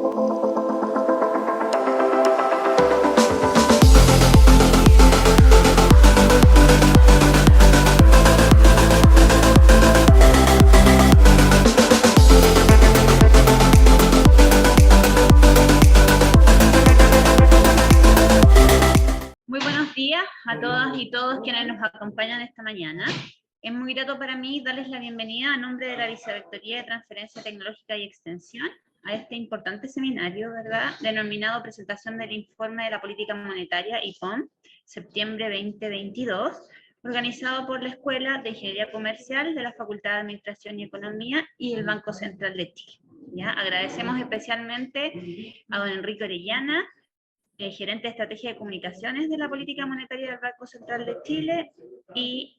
Muy buenos días a todas y todos quienes nos acompañan esta mañana. Es muy grato para mí darles la bienvenida a nombre de la Vicerrectoría de Transferencia Tecnológica y Extensión a este importante seminario, ¿verdad?, denominado Presentación del Informe de la Política Monetaria IPOM, septiembre 2022, organizado por la Escuela de Ingeniería Comercial de la Facultad de Administración y Economía y el Banco Central de Chile. ¿Ya? Agradecemos especialmente a don Enrique Orellana, gerente de estrategia de comunicaciones de la política monetaria del Banco Central de Chile, y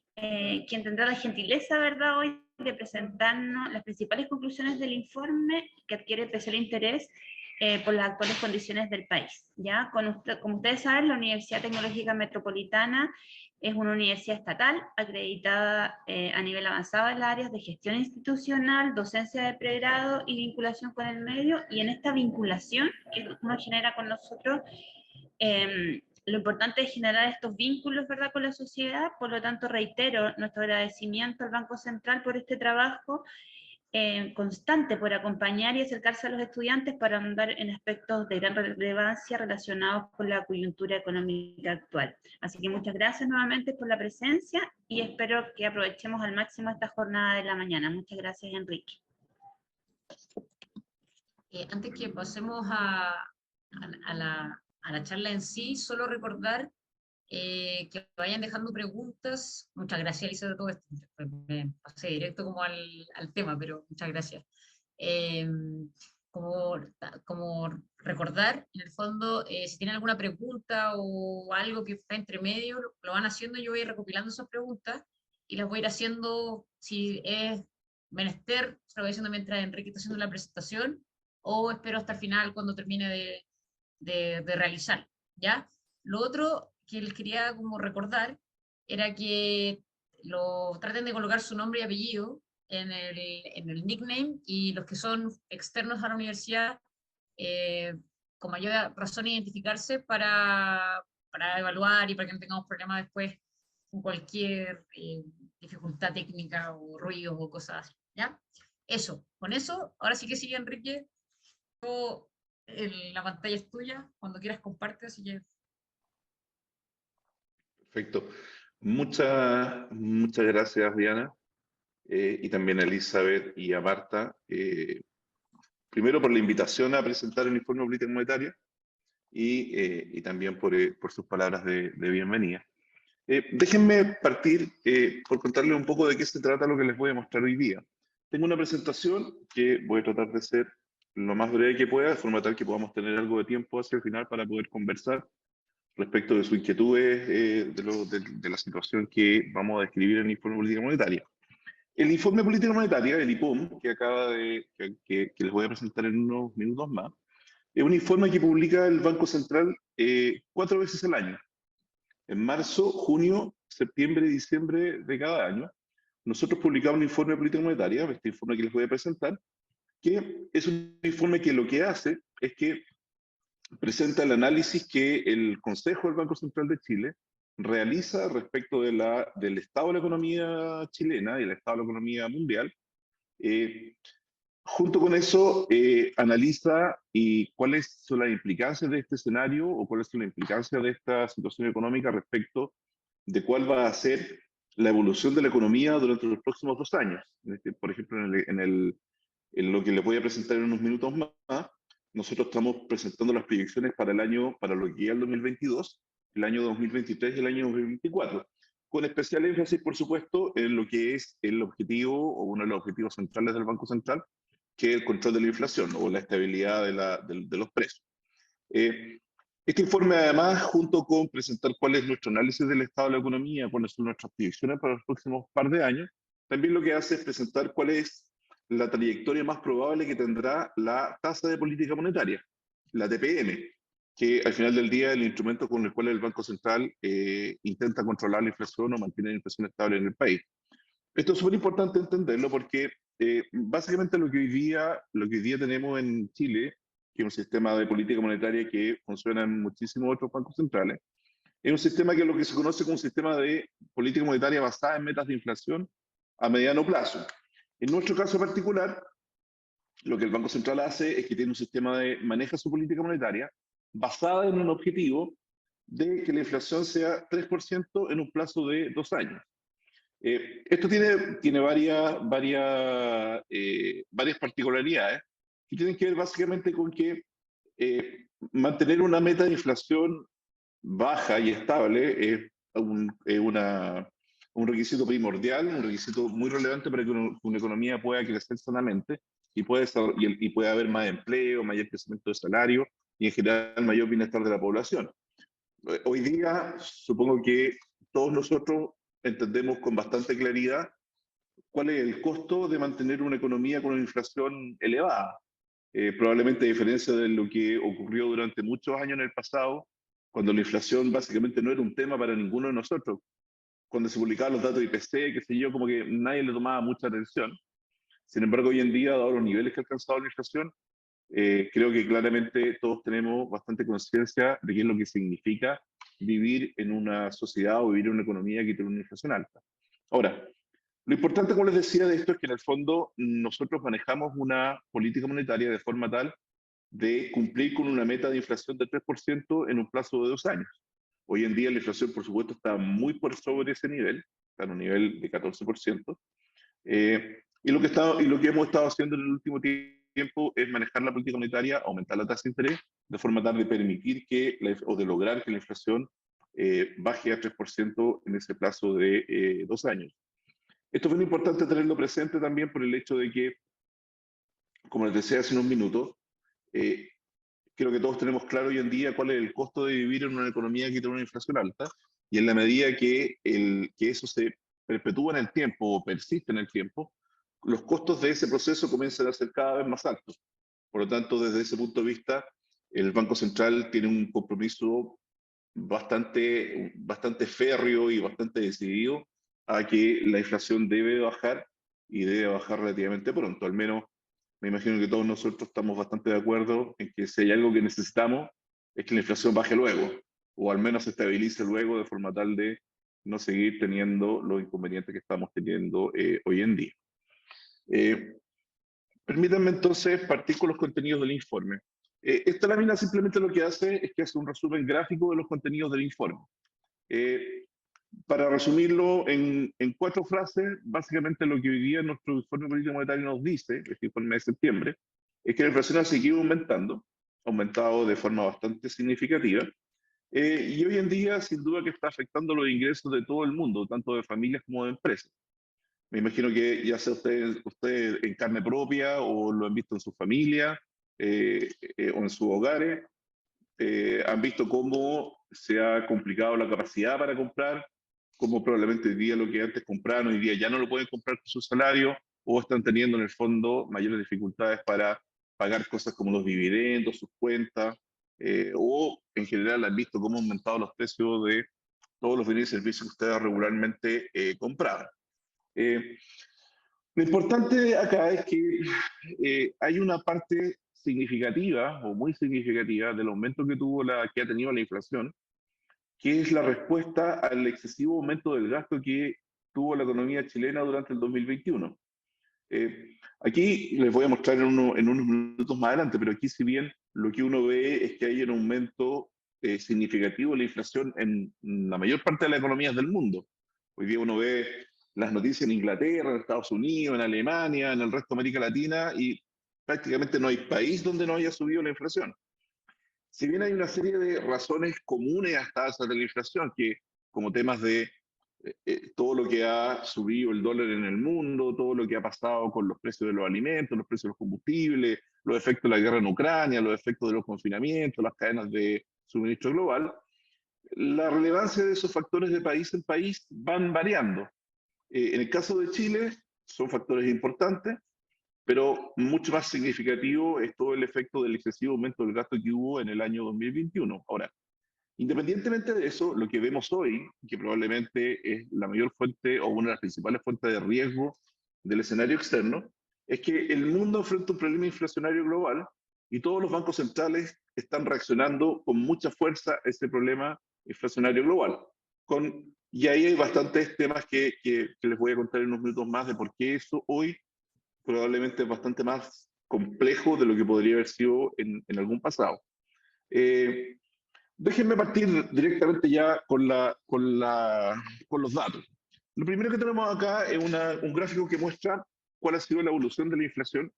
quien tendrá la gentileza, ¿verdad?, hoy de presentarnos las principales conclusiones del informe, que adquiere especial interés por las actuales condiciones del país. ¿Ya? Como ustedes saben, la Universidad Tecnológica Metropolitana es una universidad estatal acreditada a nivel avanzado en las áreas de gestión institucional, docencia de pregrado y vinculación con el medio, y en esta vinculación que uno genera con nosotros, lo importante es generar estos vínculos, ¿verdad?, con la sociedad. Por lo tanto, reitero nuestro agradecimiento al Banco Central por este trabajo constante, por acompañar y acercarse a los estudiantes para andar en aspectos de gran relevancia relacionados con la coyuntura económica actual. Así que muchas gracias nuevamente por la presencia y espero que aprovechemos al máximo esta jornada de la mañana. Muchas gracias, Enrique. Antes que pasemos a la charla en sí, solo recordar que vayan dejando preguntas. Muchas gracias, Elisa, de todo esto. Me pasé directo como al tema, pero muchas gracias. Como recordar, en el fondo, si tienen alguna pregunta o algo que está entre medio, lo van haciendo. Yo voy a ir recopilando esas preguntas y las voy a ir haciendo, si es menester, se lo voy haciendo mientras Enrique está haciendo la presentación, o espero hasta el final cuando termine de realizar, ¿ya? Lo otro que les quería como recordar era que traten de colocar su nombre y apellido en el nickname, y los que son externos a la universidad, con mayor razón identificarse para evaluar y para que no tengamos problemas después con cualquier dificultad técnica o ruidos o cosas así, ¿ya? Eso, con eso, ahora sí que sigue, Enrique. La pantalla es tuya, cuando quieras comparte, así que... Perfecto. Muchas gracias, Diana, y también a Elizabeth y a Marta, primero por la invitación a presentar el informe de política monetaria y también por sus palabras de bienvenida. Déjenme partir por contarles un poco de qué se trata lo que les voy a mostrar hoy día. Tengo una presentación que voy a tratar de ser lo más breve que pueda, de forma tal que podamos tener algo de tiempo hacia el final para poder conversar respecto de sus inquietudes de la situación que vamos a describir en el informe de política monetaria. El informe de política monetaria, el IPOM, que les voy a presentar en unos minutos más, es un informe que publica el Banco Central 4 veces al año. En marzo, junio, septiembre y diciembre de cada año, nosotros publicamos un informe de política monetaria, este informe que les voy a presentar, que es un informe que lo que hace es que presenta el análisis que el Consejo del Banco Central de Chile realiza respecto del estado de la economía chilena y el estado de la economía mundial. Junto con eso, analiza cuáles son las implicancias de este escenario o cuáles son las implicancias de esta situación económica respecto de cuál va a ser la evolución de la economía durante los próximos 2 años. Por ejemplo, en lo que les voy a presentar en unos minutos más, nosotros estamos presentando las proyecciones para lo que ya el 2022, el año 2023 y el año 2024, con especial énfasis, por supuesto, en lo que es el objetivo o uno de los objetivos centrales del Banco Central, que es el control de la inflación o la estabilidad de los precios. Este informe, además, junto con presentar cuál es nuestro análisis del estado de la economía, cuáles son nuestras proyecciones para los próximos par de años, también lo que hace es presentar cuál es la trayectoria más probable que tendrá la tasa de política monetaria, la TPM, que al final del día es el instrumento con el cual el Banco Central intenta controlar la inflación o mantener la inflación estable en el país. Esto es súper importante entenderlo porque básicamente lo que hoy día tenemos en Chile que es un sistema de política monetaria que funciona en muchísimos otros bancos centrales. Es un sistema que es lo que se conoce como un sistema de política monetaria basada en metas de inflación a mediano plazo. En nuestro caso particular, lo que el Banco Central hace es que tiene un sistema de maneja su política monetaria basada en un objetivo de que la inflación sea 3% en un plazo de 2 años. Esto tiene varias particularidades que tienen que ver básicamente con que mantener una meta de inflación baja y estable es un requisito primordial, un requisito muy relevante para que una economía pueda crecer sanamente y pueda haber más empleo, mayor crecimiento de salario y en general mayor bienestar de la población. Hoy día supongo que todos nosotros entendemos con bastante claridad cuál es el costo de mantener una economía con una inflación elevada. Probablemente a diferencia de lo que ocurrió durante muchos años en el pasado, cuando la inflación básicamente no era un tema para ninguno de nosotros. Cuando se publicaban los datos de IPC, qué sé yo, como que nadie le tomaba mucha atención. Sin embargo, hoy en día, dado los niveles que ha alcanzado la inflación, creo que claramente todos tenemos bastante conciencia de qué es lo que significa vivir en una sociedad o vivir en una economía que tiene una inflación alta. Ahora, lo importante, como les decía, de esto es que en el fondo nosotros manejamos una política monetaria de forma tal de cumplir con una meta de inflación de 3% en un plazo de 2 años. Hoy en día la inflación, por supuesto, está muy por sobre ese nivel, está en un nivel de 14%. Y lo que hemos estado haciendo en el último tiempo es manejar la política monetaria, aumentar la tasa de interés, de forma tal de permitir o de lograr que la inflación baje a 3% en ese plazo de 2 años. Esto es muy importante tenerlo presente también por el hecho de que, como les decía hace unos minutos, creo que todos tenemos claro hoy en día cuál es el costo de vivir en una economía que tiene una inflación alta, y en la medida que eso se perpetúa en el tiempo o persiste en el tiempo, los costos de ese proceso comienzan a ser cada vez más altos. Por lo tanto, desde ese punto de vista, el Banco Central tiene un compromiso bastante férreo y bastante decidido a que la inflación debe bajar y debe bajar relativamente pronto. Al menos me imagino que todos nosotros estamos bastante de acuerdo en que si hay algo que necesitamos es que la inflación baje luego, o al menos se estabilice luego de forma tal de no seguir teniendo los inconvenientes que estamos teniendo hoy en día. Permítanme entonces partir con los contenidos del informe. Esta lámina simplemente lo que hace es que hace un resumen gráfico de los contenidos del informe. Para resumirlo en 4 frases, básicamente lo que hoy día nuestro informe político monetario nos dice, este informe de septiembre, es que la inflación ha seguido aumentado de forma bastante significativa, y hoy en día sin duda que está afectando los ingresos de todo el mundo, tanto de familias como de empresas. Me imagino que ya sea usted en carne propia o lo han visto en su familia o en sus hogares, han visto cómo se ha complicado la capacidad para comprar, cómo probablemente hoy día lo que antes compraban, hoy día ya no lo pueden comprar con su salario, o están teniendo en el fondo mayores dificultades para pagar cosas como los dividendos, sus cuentas, o en general han visto cómo han aumentado los precios de todos los bienes y servicios que ustedes regularmente compraban. Lo importante acá es que hay una parte significativa o muy significativa del aumento que ha tenido la inflación, que es la respuesta al excesivo aumento del gasto que tuvo la economía chilena durante el 2021. Aquí les voy a mostrar en unos minutos más adelante, pero aquí si bien lo que uno ve es que hay un aumento significativo de la inflación en la mayor parte de las economías del mundo. Hoy día uno ve las noticias en Inglaterra, en Estados Unidos, en Alemania, en el resto de América Latina, y prácticamente no hay país donde no haya subido la inflación. Si bien hay una serie de razones comunes a esta alza de la inflación, que como temas de todo lo que ha subido el dólar en el mundo, todo lo que ha pasado con los precios de los alimentos, los precios de los combustibles, los efectos de la guerra en Ucrania, los efectos de los confinamientos, las cadenas de suministro global, la relevancia de esos factores de país en país van variando. En el caso de Chile, son factores importantes, pero mucho más significativo es todo el efecto del excesivo aumento del gasto que hubo en el año 2021. Ahora, independientemente de eso, lo que vemos hoy, que probablemente es la mayor fuente o una de las principales fuentes de riesgo del escenario externo, es que el mundo enfrenta un problema inflacionario global y todos los bancos centrales están reaccionando con mucha fuerza a ese problema inflacionario global. Y ahí hay bastantes temas que les voy a contar en unos minutos más de por qué eso hoy probablemente es bastante más complejo de lo que podría haber sido en algún pasado. Déjenme partir directamente ya con los datos. Lo primero que tenemos acá es un gráfico que muestra cuál ha sido la evolución de la inflación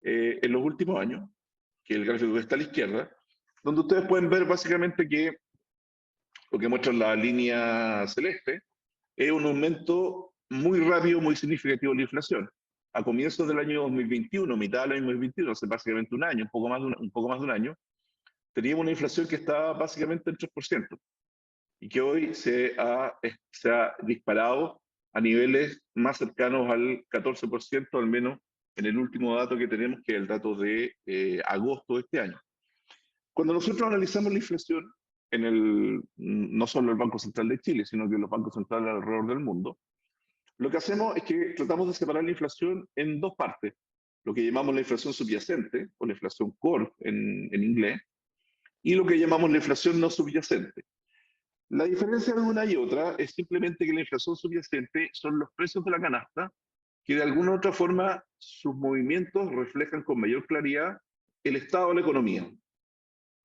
en los últimos años, que es el gráfico que está a la izquierda, donde ustedes pueden ver básicamente que lo que muestra la línea celeste es un aumento muy rápido, muy significativo de la inflación. A comienzos del año 2021, mitad del año 2021, hace básicamente un año, un poco más de un año, teníamos una inflación que estaba básicamente en 3%, y que hoy se ha disparado a niveles más cercanos al 14%, al menos en el último dato que tenemos, que es el dato de agosto de este año. Cuando nosotros analizamos la inflación, no solo el Banco Central de Chile, sino que los bancos centrales alrededor del mundo, lo que hacemos es que tratamos de separar la inflación en dos partes, lo que llamamos la inflación subyacente, o la inflación core en inglés, y lo que llamamos la inflación no subyacente. La diferencia de una y otra es simplemente que la inflación subyacente son los precios de la canasta, que de alguna u otra forma sus movimientos reflejan con mayor claridad el estado de la economía,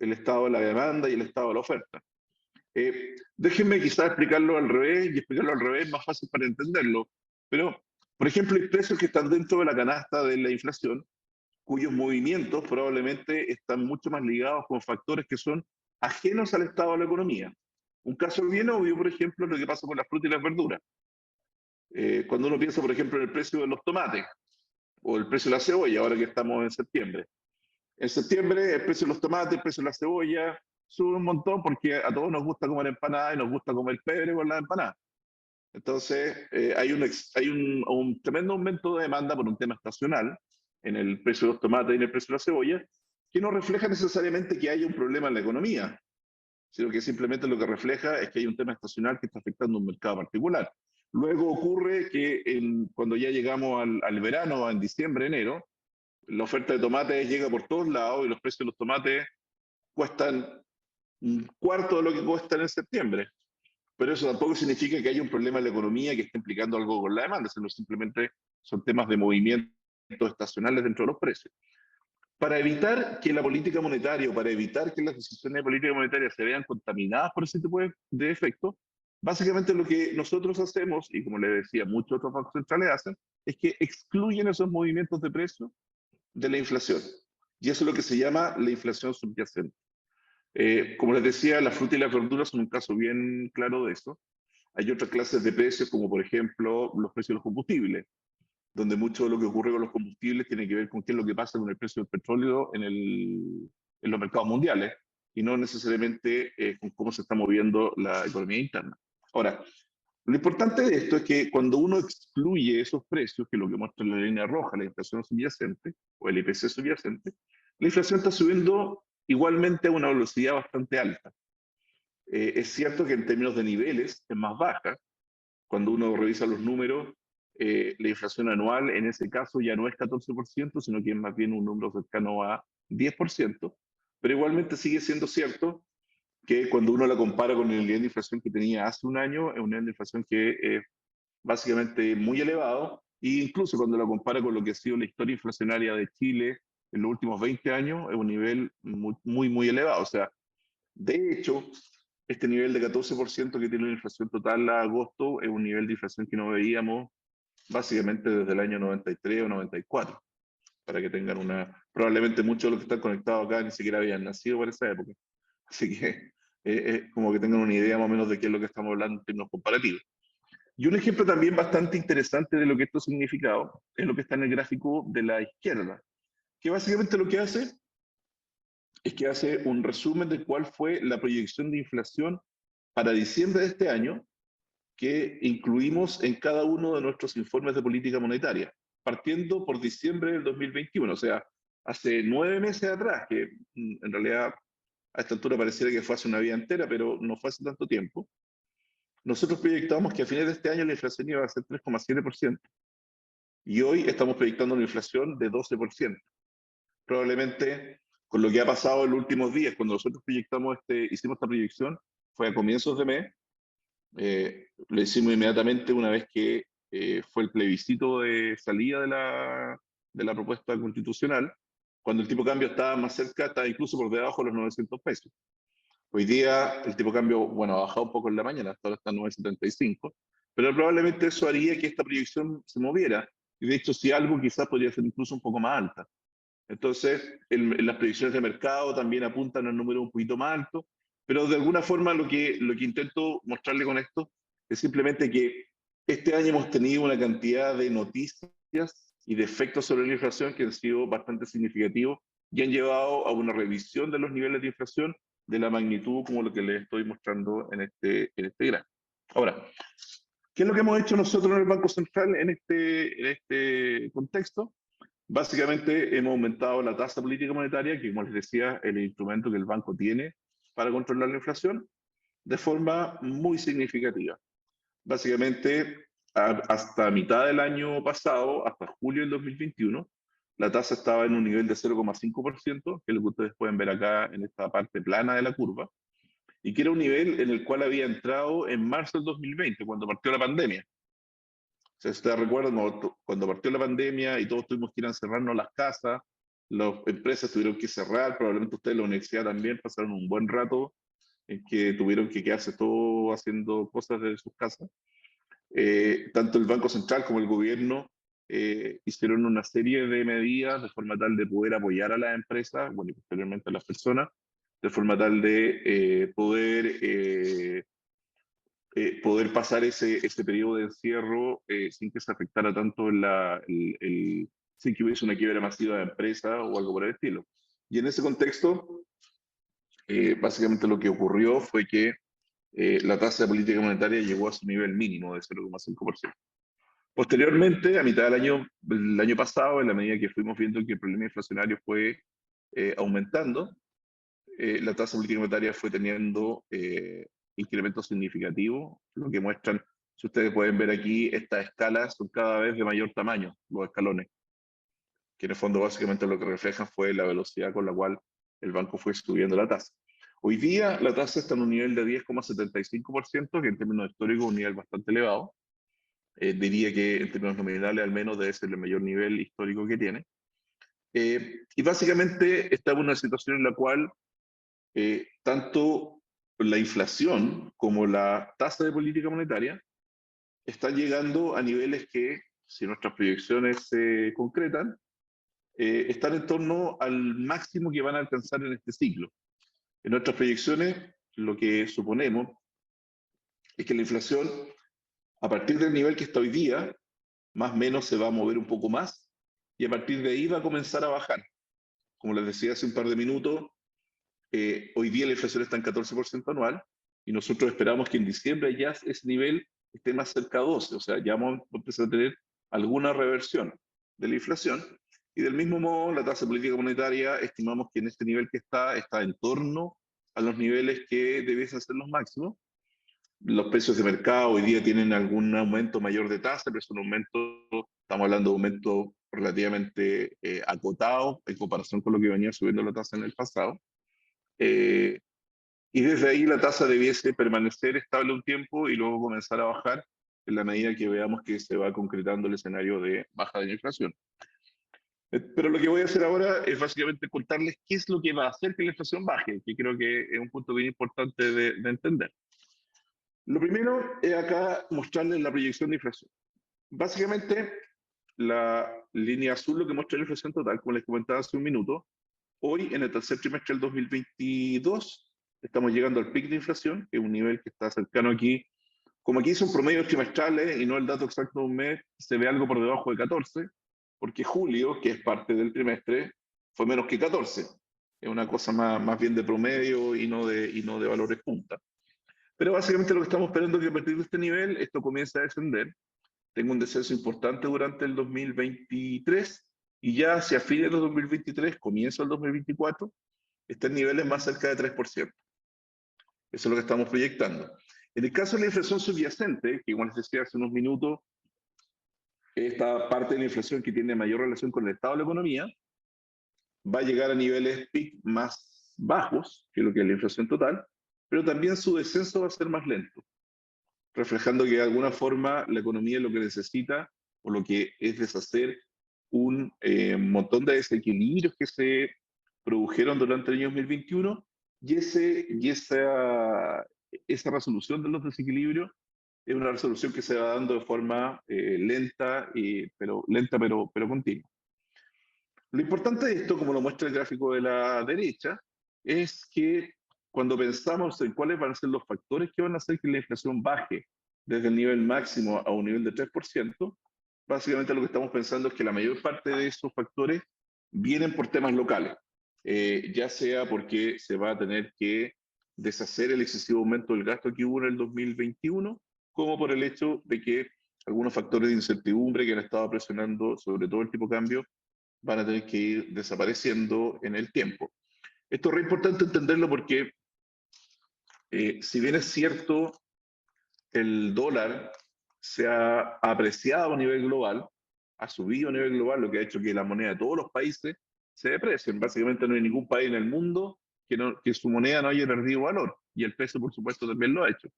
el estado de la demanda y el estado de la oferta. Déjenme quizás explicarlo al revés, y explicarlo al revés es más fácil para entenderlo, pero, por ejemplo, hay precios que están dentro de la canasta de la inflación, cuyos movimientos probablemente están mucho más ligados con factores que son ajenos al estado de la economía. Un caso bien obvio, por ejemplo, es lo que pasa con las frutas y las verduras. Cuando uno piensa, por ejemplo, en el precio de los tomates o el precio de la cebolla, ahora que estamos en septiembre. En septiembre el precio de los tomates, el precio de la cebolla sube un montón porque a todos nos gusta comer empanada y nos gusta comer pebre con la empanada. Entonces hay un tremendo aumento de demanda por un tema estacional en el precio de los tomates y en el precio de la cebolla, que no refleja necesariamente que haya un problema en la economía, sino que simplemente lo que refleja es que hay un tema estacional que está afectando un mercado particular. Luego ocurre que cuando ya llegamos al verano, en diciembre, enero, la oferta de tomates llega por todos lados y los precios de los tomates cuestan un cuarto de lo que cuestan en septiembre. Pero eso tampoco significa que haya un problema en la economía que esté implicando algo con la demanda, sino simplemente son temas de movimientos estacionales dentro de los precios. Para evitar que la política monetaria o para evitar que las decisiones de política monetaria se vean contaminadas por ese tipo de efectos, básicamente lo que nosotros hacemos, y como les decía, muchos otros bancos centrales hacen, es que excluyen esos movimientos de precio de la inflación. Y eso es lo que se llama la inflación subyacente. Como les decía, las frutas y las verduras son un caso bien claro de eso. Hay otras clases de precios, como por ejemplo los precios de los combustibles, donde mucho de lo que ocurre con los combustibles tiene que ver con qué es lo que pasa con el precio del petróleo en los mercados mundiales, y no necesariamente con cómo se está moviendo la economía interna. Ahora, lo importante de esto es que cuando uno excluye esos precios, que es lo que muestra la línea roja, la inflación subyacente, o el IPC subyacente, la inflación está subiendo igualmente a una velocidad bastante alta. Es cierto que en términos de niveles es más baja. Cuando uno revisa los números, la inflación anual en ese caso ya no es 14%, sino que es más bien un número cercano a 10%, pero igualmente sigue siendo cierto que cuando uno la compara con el nivel de inflación que tenía hace un año, es un nivel de inflación que es básicamente muy elevado, e incluso cuando la compara con lo que ha sido la historia inflacionaria de Chile en los últimos 20 años, es un nivel muy elevado. O sea, de hecho, este nivel de 14% que tiene la inflación total a agosto es un nivel de inflación que no veíamos básicamente desde el año 93 o 94, para que tengan probablemente muchos de los que están conectados acá ni siquiera habían nacido por esa época. Así que como que tengan una idea más o menos de qué es lo que estamos hablando en términos comparativos. Y un ejemplo también bastante interesante de lo que esto ha significado es lo que está en el gráfico de la izquierda, que básicamente lo que hace es que hace un resumen de cuál fue la proyección de inflación para diciembre de este año que incluimos en cada uno de nuestros informes de política monetaria, partiendo por diciembre del 2021, o sea, hace 9 meses atrás, que en realidad a esta altura pareciera que fue hace una vida entera, pero no fue hace tanto tiempo. Nosotros proyectábamos que a fines de este año la inflación iba a ser 3,7%, y hoy estamos proyectando una inflación de 12%. Probablemente con lo que ha pasado en los últimos días, cuando nosotros hicimos esta proyección, fue a comienzos de mes, lo hicimos inmediatamente una vez que fue el plebiscito de salida de la propuesta constitucional, cuando el tipo de cambio estaba más cerca, estaba incluso por debajo de los 900 pesos. Hoy día el tipo de cambio, bueno, ha bajado un poco en la mañana, hasta ahora está en 9,75, pero probablemente eso haría que esta proyección se moviera, y de hecho si algo quizás podría ser incluso un poco más alta. Entonces, las predicciones de mercado también apuntan a un número un poquito más alto, pero de alguna forma lo que intento mostrarle con esto es simplemente que este año hemos tenido una cantidad de noticias y de efectos sobre la inflación que han sido bastante significativos y han llevado a una revisión de los niveles de inflación de la magnitud como lo que les estoy mostrando en este gráfico. Ahora, ¿qué es lo que hemos hecho nosotros en el Banco Central en este contexto? Básicamente hemos aumentado la tasa política monetaria, que como les decía, es el instrumento que el banco tiene para controlar la inflación, de forma muy significativa. Básicamente, hasta mitad del año pasado, hasta julio del 2021, la tasa estaba en un nivel de 0,5%, que es lo que ustedes pueden ver acá en esta parte plana de la curva, y que era un nivel en el cual había entrado en marzo del 2020, cuando partió la pandemia. O sea, si ustedes recuerdan, cuando partió la pandemia y todos tuvimos que ir a encerrarnos las casas, las empresas tuvieron que cerrar, probablemente ustedes en la universidad también pasaron un buen rato en que tuvieron que quedarse todos haciendo cosas desde sus casas. Tanto el Banco Central como el gobierno hicieron una serie de medidas de forma tal de poder apoyar a las empresas, bueno, y posteriormente a las personas, de forma tal de poder pasar ese periodo de encierro sin que se afectara tanto sin que hubiese una quiebra masiva de empresa o algo por el estilo. Y en ese contexto, básicamente lo que ocurrió fue que la tasa de política monetaria llegó a su nivel mínimo de 0,5%. Posteriormente, a mitad del año pasado, en la medida que fuimos viendo que el problema inflacionario fue aumentando, la tasa política monetaria fue teniendo incrementos significativos, lo que muestran, si ustedes pueden ver aquí, estas escalas son cada vez de mayor tamaño, los escalones, que en el fondo básicamente lo que reflejan fue la velocidad con la cual el banco fue subiendo la tasa. Hoy día la tasa está en un nivel de 10,75%, que en términos históricos es un nivel bastante elevado. Diría que en términos nominales al menos debe ser el mayor nivel histórico que tiene. Y básicamente estamos en una situación en la cual tanto la inflación como la tasa de política monetaria están llegando a niveles que, si nuestras proyecciones se concretan, están en torno al máximo que van a alcanzar en este ciclo. En nuestras proyecciones, lo que suponemos es que la inflación, a partir del nivel que está hoy día, más o menos se va a mover un poco más, y a partir de ahí va a comenzar a bajar. Como les decía hace un par de minutos, hoy día la inflación está en 14% anual, y nosotros esperamos que en diciembre ya ese nivel esté más cerca de 12, o sea, ya vamos a empezar a tener alguna reversión de la inflación, y del mismo modo la tasa política monetaria estimamos que en este nivel que está en torno a los niveles que debiesen ser los máximos. Los precios de mercado hoy día tienen algún aumento mayor de tasa, pero es un aumento, estamos hablando de aumento relativamente acotado en comparación con lo que venía subiendo la tasa en el pasado. Y desde ahí la tasa debiese permanecer estable un tiempo y luego comenzar a bajar en la medida que veamos que se va concretando el escenario de baja de la inflación. Pero lo que voy a hacer ahora es básicamente contarles qué es lo que va a hacer que la inflación baje, que creo que es un punto bien importante de entender. Lo primero es acá mostrarles la proyección de inflación. Básicamente, la línea azul lo que muestra la inflación total, como les comentaba hace un minuto. Hoy, en el tercer trimestre del 2022, estamos llegando al pic de inflación, que es un nivel que está cercano aquí. Como aquí son promedios trimestrales y no el dato exacto de un mes, se ve algo por debajo de 14, porque julio, que es parte del trimestre, fue menos que 14. Es una cosa más bien de promedio y no de valores punta. Pero básicamente lo que estamos esperando es que a partir de este nivel esto comience a descender. Tengo un descenso importante durante el 2023 y ya hacia fines del 2023, comienzo del 2024, está en niveles más cerca de 3%. Eso es lo que estamos proyectando. En el caso de la inflación subyacente, que como les decía hace unos minutos, esta parte de la inflación que tiene mayor relación con el estado de la economía, va a llegar a niveles peak más bajos, que lo que es la inflación total, pero también su descenso va a ser más lento, reflejando que de alguna forma la economía lo que necesita o lo que es deshacer un montón de desequilibrios que se produjeron durante el año 2021 y, esa resolución de los desequilibrios es una resolución que se va dando de forma lenta, pero continua. Lo importante de esto, como lo muestra el gráfico de la derecha, es que cuando pensamos en cuáles van a ser los factores que van a hacer que la inflación baje desde el nivel máximo a un nivel de 3%, básicamente lo que estamos pensando es que la mayor parte de esos factores vienen por temas locales, ya sea porque se va a tener que deshacer el excesivo aumento del gasto que hubo en el 2021, como por el hecho de que algunos factores de incertidumbre que han estado presionando sobre todo el tipo de cambio van a tener que ir desapareciendo en el tiempo. Esto es re importante entenderlo porque, si bien es cierto, el dólar se ha apreciado a nivel global, ha subido a nivel global, lo que ha hecho que la moneda de todos los países se deprecien. Básicamente no hay ningún país en el mundo que su moneda no haya perdido valor, y el peso, por supuesto, también lo ha hecho.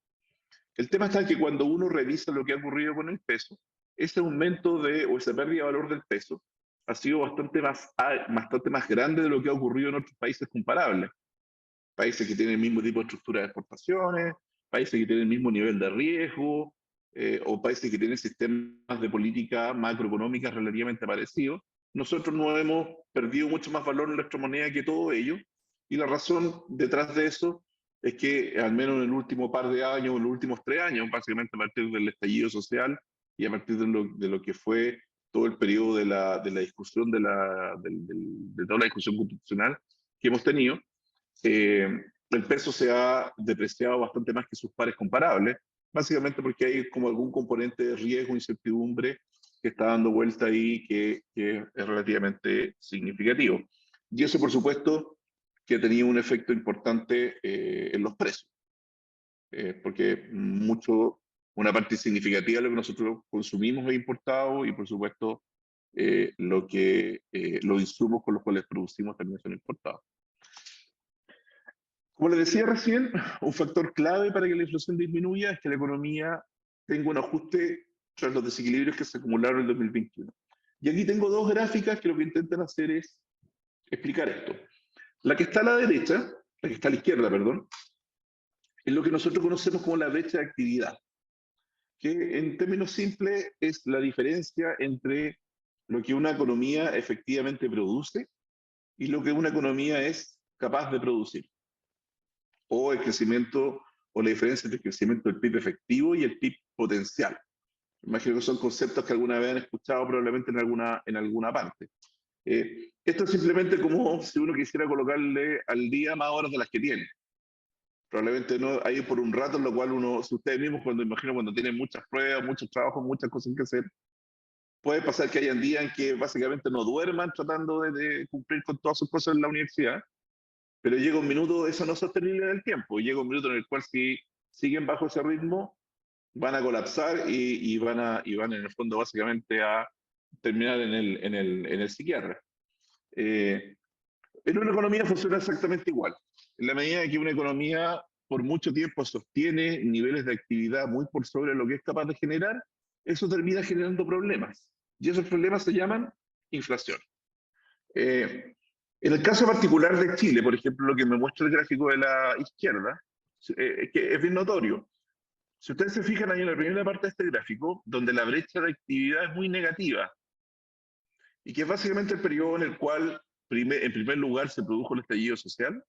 El tema está en que cuando uno revisa lo que ha ocurrido con el peso, ese aumento o esa pérdida de valor del peso ha sido bastante más grande de lo que ha ocurrido en otros países comparables. Países que tienen el mismo tipo de estructura de exportaciones, países que tienen el mismo nivel de riesgo, o países que tienen sistemas de política macroeconómica relativamente parecidos. Nosotros no hemos perdido mucho más valor en nuestra moneda que todo ello, y la razón detrás de eso es que al menos en el último par de años, en los últimos 3 años, básicamente a partir del estallido social y a partir de lo que fue todo el periodo de la discusión, de toda la discusión constitucional que hemos tenido, el peso se ha depreciado bastante más que sus pares comparables, básicamente porque hay como algún componente de riesgo, incertidumbre que está dando vuelta ahí que es relativamente significativo. Y eso, por supuesto, que ha tenido un efecto importante en los precios, porque una parte significativa de lo que nosotros consumimos es importado y, por supuesto, los insumos con los cuales producimos también son importados. Como les decía recién, un factor clave para que la inflación disminuya es que la economía tenga un ajuste tras los desequilibrios que se acumularon en el 2021. Y aquí tengo dos gráficas que lo que intentan hacer es explicar esto. La que está a la derecha, la que está a la izquierda, perdón, es lo que nosotros conocemos como la brecha de actividad, que en términos simples es la diferencia entre lo que una economía efectivamente produce y lo que una economía es capaz de producir, o el crecimiento o la diferencia entre el crecimiento del PIB efectivo y el PIB potencial. Imagino que son conceptos que alguna vez han escuchado probablemente en alguna parte. Esto es simplemente como si uno quisiera colocarle al día más horas de las que tiene. Probablemente no hay por un rato en lo cual uno, si ustedes mismos, cuando tienen muchas pruebas, muchos trabajos, muchas cosas que hacer, puede pasar que hayan días en que básicamente no duerman tratando de cumplir con todas sus cosas en la universidad, pero llega un minuto, eso no es sostenible en el tiempo, llega un minuto en el cual si siguen bajo ese ritmo, van a colapsar y van en el fondo básicamente a terminar en el psiquiatra. En una economía funciona exactamente igual. En la medida que una economía por mucho tiempo sostiene niveles de actividad muy por sobre lo que es capaz de generar, eso termina generando problemas. Y esos problemas se llaman inflación. En el caso particular de Chile, por ejemplo, lo que me muestra el gráfico de la izquierda, que es bien notorio. Si ustedes se fijan ahí en la primera parte de este gráfico, donde la brecha de actividad es muy negativa, y que es básicamente el periodo en el cual, en primer lugar, se produjo el estallido social,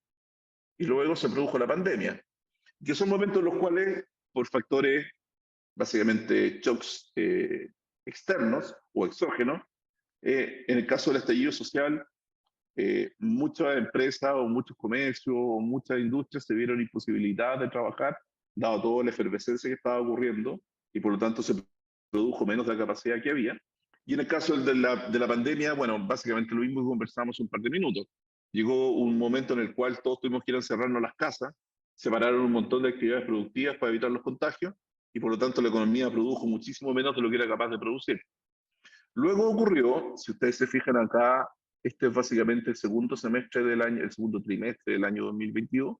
y luego se produjo la pandemia, que son momentos en los cuales, por factores, básicamente shocks externos o exógenos, en el caso del estallido social, muchas empresas o muchos comercios o muchas industrias se vieron imposibilitadas de trabajar, dado toda la efervescencia que estaba ocurriendo, y por lo tanto se produjo menos de la capacidad que había. Y en el caso de la pandemia, bueno, básicamente lo mismo que conversamos un par de minutos. Llegó un momento en el cual todos tuvimos que ir a encerrarnos en las casas, separaron un montón de actividades productivas para evitar los contagios, y por lo tanto la economía produjo muchísimo menos de lo que era capaz de producir. Luego ocurrió, si ustedes se fijan acá, Este es básicamente el segundo semestre del año, el segundo trimestre del año 2022,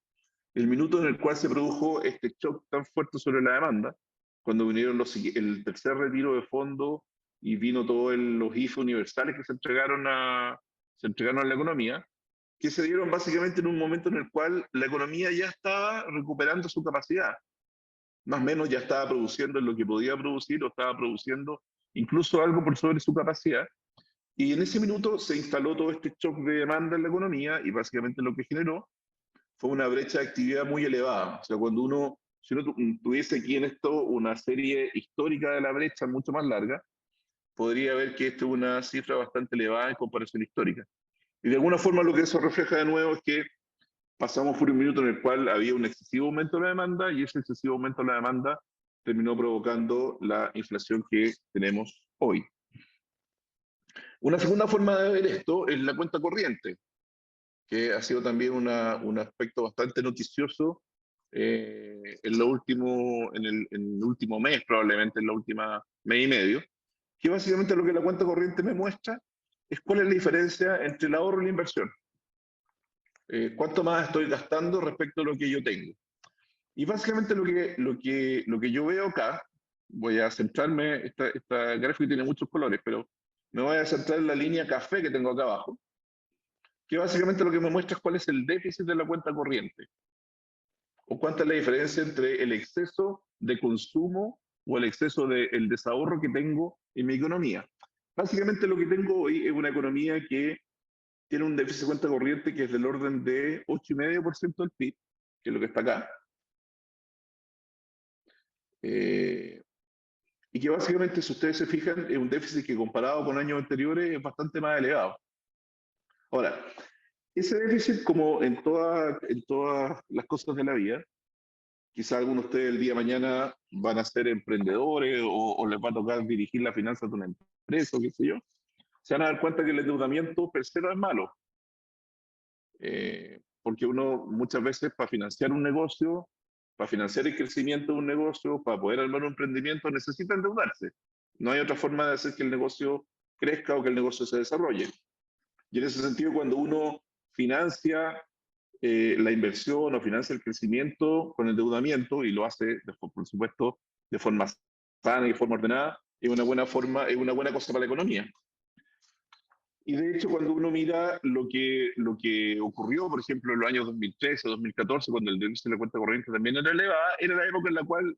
el minuto en el cual se produjo este shock tan fuerte sobre la demanda, cuando vinieron el tercer retiro de fondos y vino todos los IFE universales que se entregaron a la economía, que se dieron básicamente en un momento en el cual la economía ya estaba recuperando su capacidad. Más o menos ya estaba produciendo lo que podía producir o estaba produciendo incluso algo por sobre su capacidad. Y en ese minuto se instaló todo este shock de demanda en la economía y básicamente lo que generó fue una brecha de actividad muy elevada. O sea, si uno tuviese aquí en esto una serie histórica de la brecha mucho más larga, podría ver que esto es una cifra bastante elevada en comparación histórica. Y de alguna forma lo que eso refleja de nuevo es que pasamos por un minuto en el cual había un excesivo aumento de la demanda y ese excesivo aumento de la demanda terminó provocando la inflación que tenemos hoy. Una segunda forma de ver esto es la cuenta corriente, que ha sido también un aspecto bastante noticioso en el último mes, probablemente en la última mes y medio, que básicamente lo que la cuenta corriente me muestra es cuál es la diferencia entre el ahorro y la inversión. ¿Cuánto más estoy gastando respecto a lo que yo tengo? Y básicamente lo que yo veo acá, voy a centrarme, esta gráfica tiene muchos colores, pero me voy a centrar en la línea café que tengo acá abajo, que básicamente lo que me muestra es cuál es el déficit de la cuenta corriente, o cuánta es la diferencia entre el exceso de consumo o el exceso del desahorro que tengo en mi economía. Básicamente lo que tengo hoy es una economía que tiene un déficit de cuenta corriente que es del orden de 8,5% del PIB, que es lo que está acá, y que básicamente, si ustedes se fijan, es un déficit que comparado con años anteriores es bastante más elevado. Ahora, ese déficit, como en todas las cosas de la vida, quizá algunos de ustedes el día de mañana van a ser emprendedores o les va a tocar dirigir la finanza de una empresa o qué sé yo, se van a dar cuenta que el endeudamiento per se no es malo. Porque uno muchas veces para financiar un negocio, para financiar el crecimiento de un negocio, para poder armar un emprendimiento, necesita endeudarse. No hay otra forma de hacer que el negocio crezca o que el negocio se desarrolle. Y en ese sentido, cuando uno financia la inversión o financia el crecimiento con endeudamiento y lo hace, por supuesto, de forma sana y de forma ordenada, es una buena forma, es una buena cosa para la economía. Y de hecho, cuando uno mira lo que ocurrió, por ejemplo, en los años 2013 o 2014, cuando el déficit de la cuenta corriente también era elevada, era la época en la cual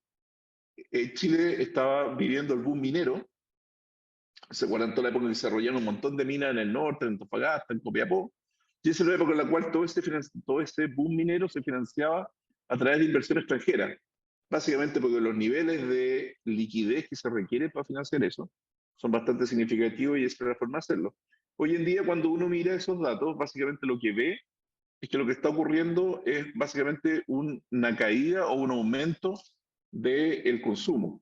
Chile estaba viviendo el boom minero. Se acuerdan toda la época en que se desarrollaron un montón de minas en el norte, en Antofagasta, en Copiapó. Y esa era la época en la cual todo ese boom minero se financiaba a través de inversión extranjera. Básicamente porque los niveles de liquidez que se requieren para financiar eso son bastante significativos y es la forma de hacerlo. Hoy en día, cuando uno mira esos datos, básicamente lo que ve es que lo que está ocurriendo es básicamente una caída o un aumento del consumo.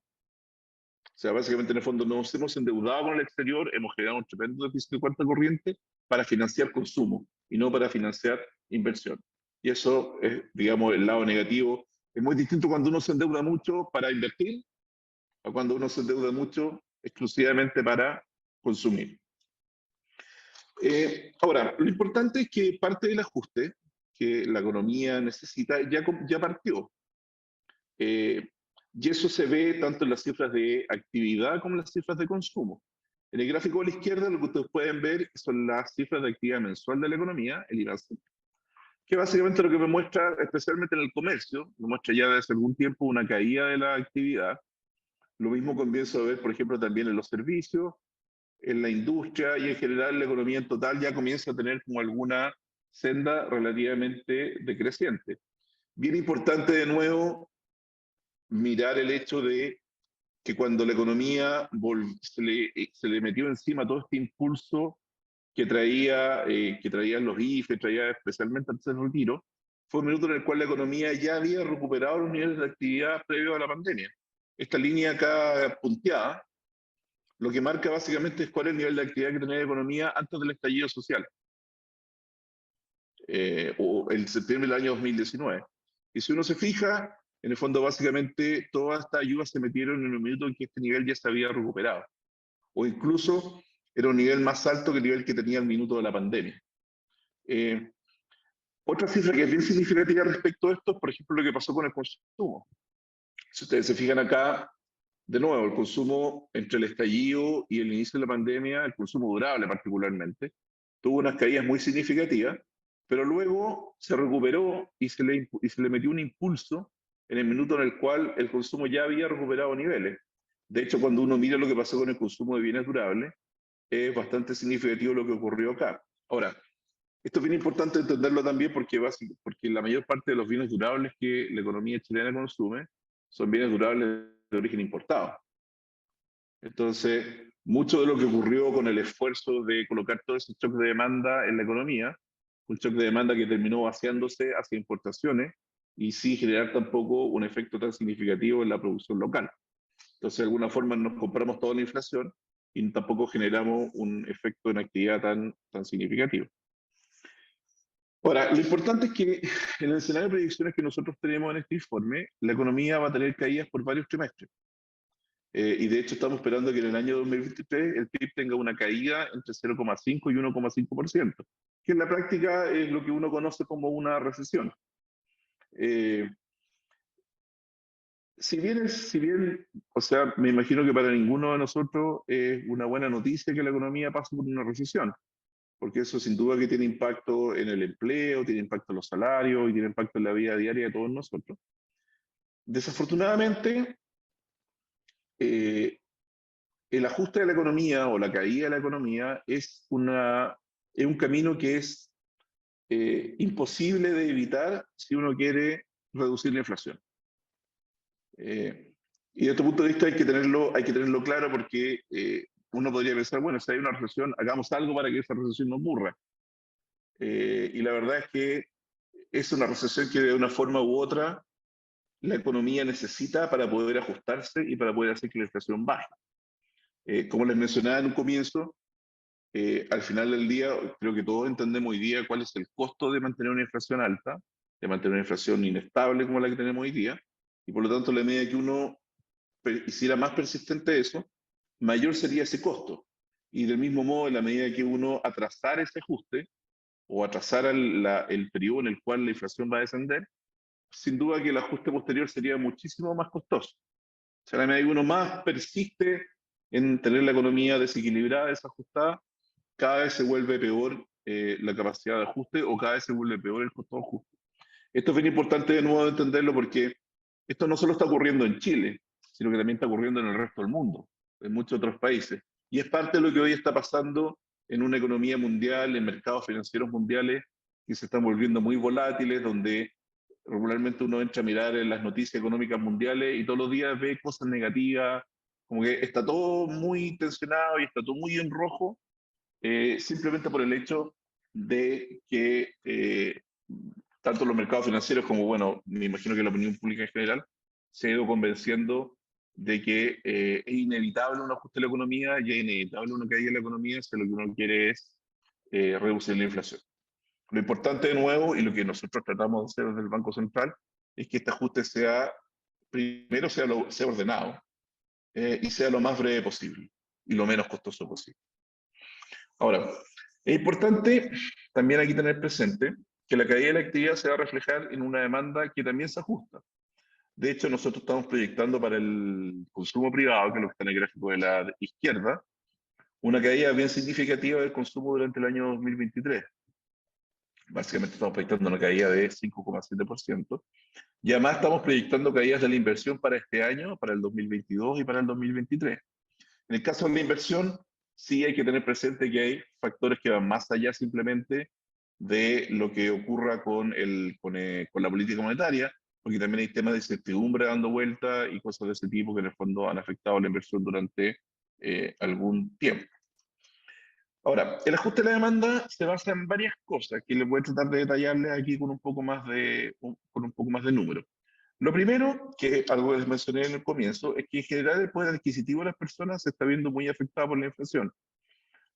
O sea, básicamente en el fondo nos hemos endeudado con el exterior, hemos generado un tremendo déficit de cuenta corriente para financiar consumo y no para financiar inversión. Y eso es, digamos, el lado negativo. Es muy distinto cuando uno se endeuda mucho para invertir a cuando uno se endeuda mucho exclusivamente para consumir. Ahora, lo importante es que parte del ajuste que la economía necesita ya partió. Y eso se ve tanto en las cifras de actividad como en las cifras de consumo. En el gráfico de la izquierda lo que ustedes pueden ver son las cifras de actividad mensual de la economía, el IVAC, que básicamente lo que me muestra, especialmente en el comercio, me muestra ya desde algún tiempo una caída de la actividad. Lo mismo comienzo a ver, por ejemplo, también en los servicios, en la industria y en general la economía en total ya comienza a tener como alguna senda relativamente decreciente. Bien importante de nuevo mirar el hecho de que cuando la economía se le metió encima todo este impulso que traían los IFE, traía especialmente antes del retiro, fue un minuto en el cual la economía ya había recuperado los niveles de actividad previo a la pandemia. Esta línea acá punteada, lo que marca básicamente es cuál es el nivel de actividad que tenía la economía antes del estallido social, o en septiembre del año 2019. Y si uno se fija, en el fondo básicamente todas estas ayudas se metieron en un minuto en que este nivel ya se había recuperado. O incluso era un nivel más alto que el nivel que tenía al minuto de la pandemia. Otra cifra que es bien significativa respecto a esto es, por ejemplo, lo que pasó con el consumo. Si ustedes se fijan acá, de nuevo, el consumo entre el estallido y el inicio de la pandemia, el consumo durable particularmente, tuvo unas caídas muy significativas, pero luego se recuperó y se le metió un impulso en el minuto en el cual el consumo ya había recuperado niveles. De hecho, cuando uno mira lo que pasó con el consumo de bienes durables, es bastante significativo lo que ocurrió acá. Ahora, esto es bien importante entenderlo también porque la mayor parte de los bienes durables que la economía chilena consume son bienes durables de origen importado. Entonces, mucho de lo que ocurrió con el esfuerzo de colocar todo ese shock de demanda en la economía, un shock de demanda que terminó vaciándose hacia importaciones y sin generar tampoco un efecto tan significativo en la producción local. Entonces, de alguna forma nos compramos toda la inflación y tampoco generamos un efecto en actividad tan significativo. Ahora, lo importante es que en el escenario de predicciones que nosotros tenemos en este informe, la economía va a tener caídas por varios trimestres. Y de hecho estamos esperando que en el año 2023 el PIB tenga una caída entre 0,5 y 1,5%, que en la práctica es lo que uno conoce como una recesión. Si bien, o sea, me imagino que para ninguno de nosotros es una buena noticia que la economía pase por una recesión, porque eso sin duda que tiene impacto en el empleo, tiene impacto en los salarios y tiene impacto en la vida diaria de todos nosotros. Desafortunadamente, el ajuste de la economía o la caída de la economía es un camino que es imposible de evitar si uno quiere reducir la inflación. Y desde este punto de vista hay que tenerlo claro porque uno podría pensar, bueno, si hay una recesión, hagamos algo para que esa recesión no ocurra. Y la verdad es que es una recesión que de una forma u otra la economía necesita para poder ajustarse y para poder hacer que la inflación baje. Como les mencionaba en un comienzo, al final del día, creo que todos entendemos hoy día cuál es el costo de mantener una inflación alta, de mantener una inflación inestable como la que tenemos hoy día, y por lo tanto, en la medida que uno hiciera más persistente eso, mayor sería ese costo. Y del mismo modo, en la medida que uno atrasara ese ajuste o atrasara el periodo en el cual la inflación va a descender, sin duda que el ajuste posterior sería muchísimo más costoso. O sea, a la medida que uno más persiste en tener la economía desequilibrada, desajustada, cada vez se vuelve peor la capacidad de ajuste o cada vez se vuelve peor el costo de ajuste. Esto es bien importante de nuevo entenderlo porque esto no solo está ocurriendo en Chile, sino que también está ocurriendo en el resto del mundo, en muchos otros países. Y es parte de lo que hoy está pasando en una economía mundial, en mercados financieros mundiales que se están volviendo muy volátiles, donde regularmente uno entra a mirar en las noticias económicas mundiales y todos los días ve cosas negativas, como que está todo muy tensionado y está todo muy en rojo, simplemente por el hecho de que tanto los mercados financieros como, bueno, me imagino que la opinión pública en general, se ha ido convenciendo de que es inevitable un ajuste de la economía y es inevitable una caída de la economía si lo que uno quiere es reducir la inflación. Lo importante de nuevo, y lo que nosotros tratamos de hacer desde el Banco Central, es que este ajuste primero sea ordenado y sea lo más breve posible y lo menos costoso posible. Ahora, es importante también aquí tener presente que la caída de la actividad se va a reflejar en una demanda que también se ajusta. De hecho, nosotros estamos proyectando para el consumo privado, que es lo que está en el gráfico de la izquierda, una caída bien significativa del consumo durante el año 2023. Básicamente estamos proyectando una caída de 5,7%. Y además estamos proyectando caídas de la inversión para este año, para el 2022 y para el 2023. En el caso de la inversión, sí hay que tener presente que hay factores que van más allá simplemente de lo que ocurra con la política monetaria, porque también hay temas de incertidumbre dando vuelta y cosas de ese tipo que en el fondo han afectado la inversión durante algún tiempo. Ahora, el ajuste de la demanda se basa en varias cosas que les voy a tratar de detallarles aquí con un poco más de números. Lo primero, que algo que les mencioné en el comienzo, es que en general el poder adquisitivo de las personas se está viendo muy afectado por la inflación.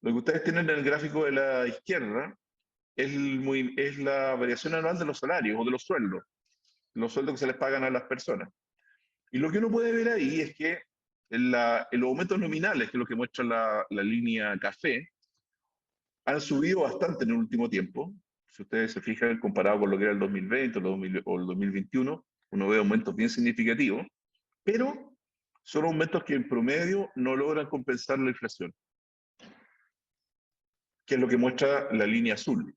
Lo que ustedes tienen en el gráfico de la izquierda es la variación anual de los salarios o de los sueldos que se les pagan a las personas. Y lo que uno puede ver ahí es que los aumentos nominales, que es lo que muestra la línea café, han subido bastante en el último tiempo. Si ustedes se fijan, comparado con lo que era el 2020 o el 2021, uno ve aumentos bien significativos, pero son aumentos que en promedio no logran compensar la inflación, que es lo que muestra la línea azul,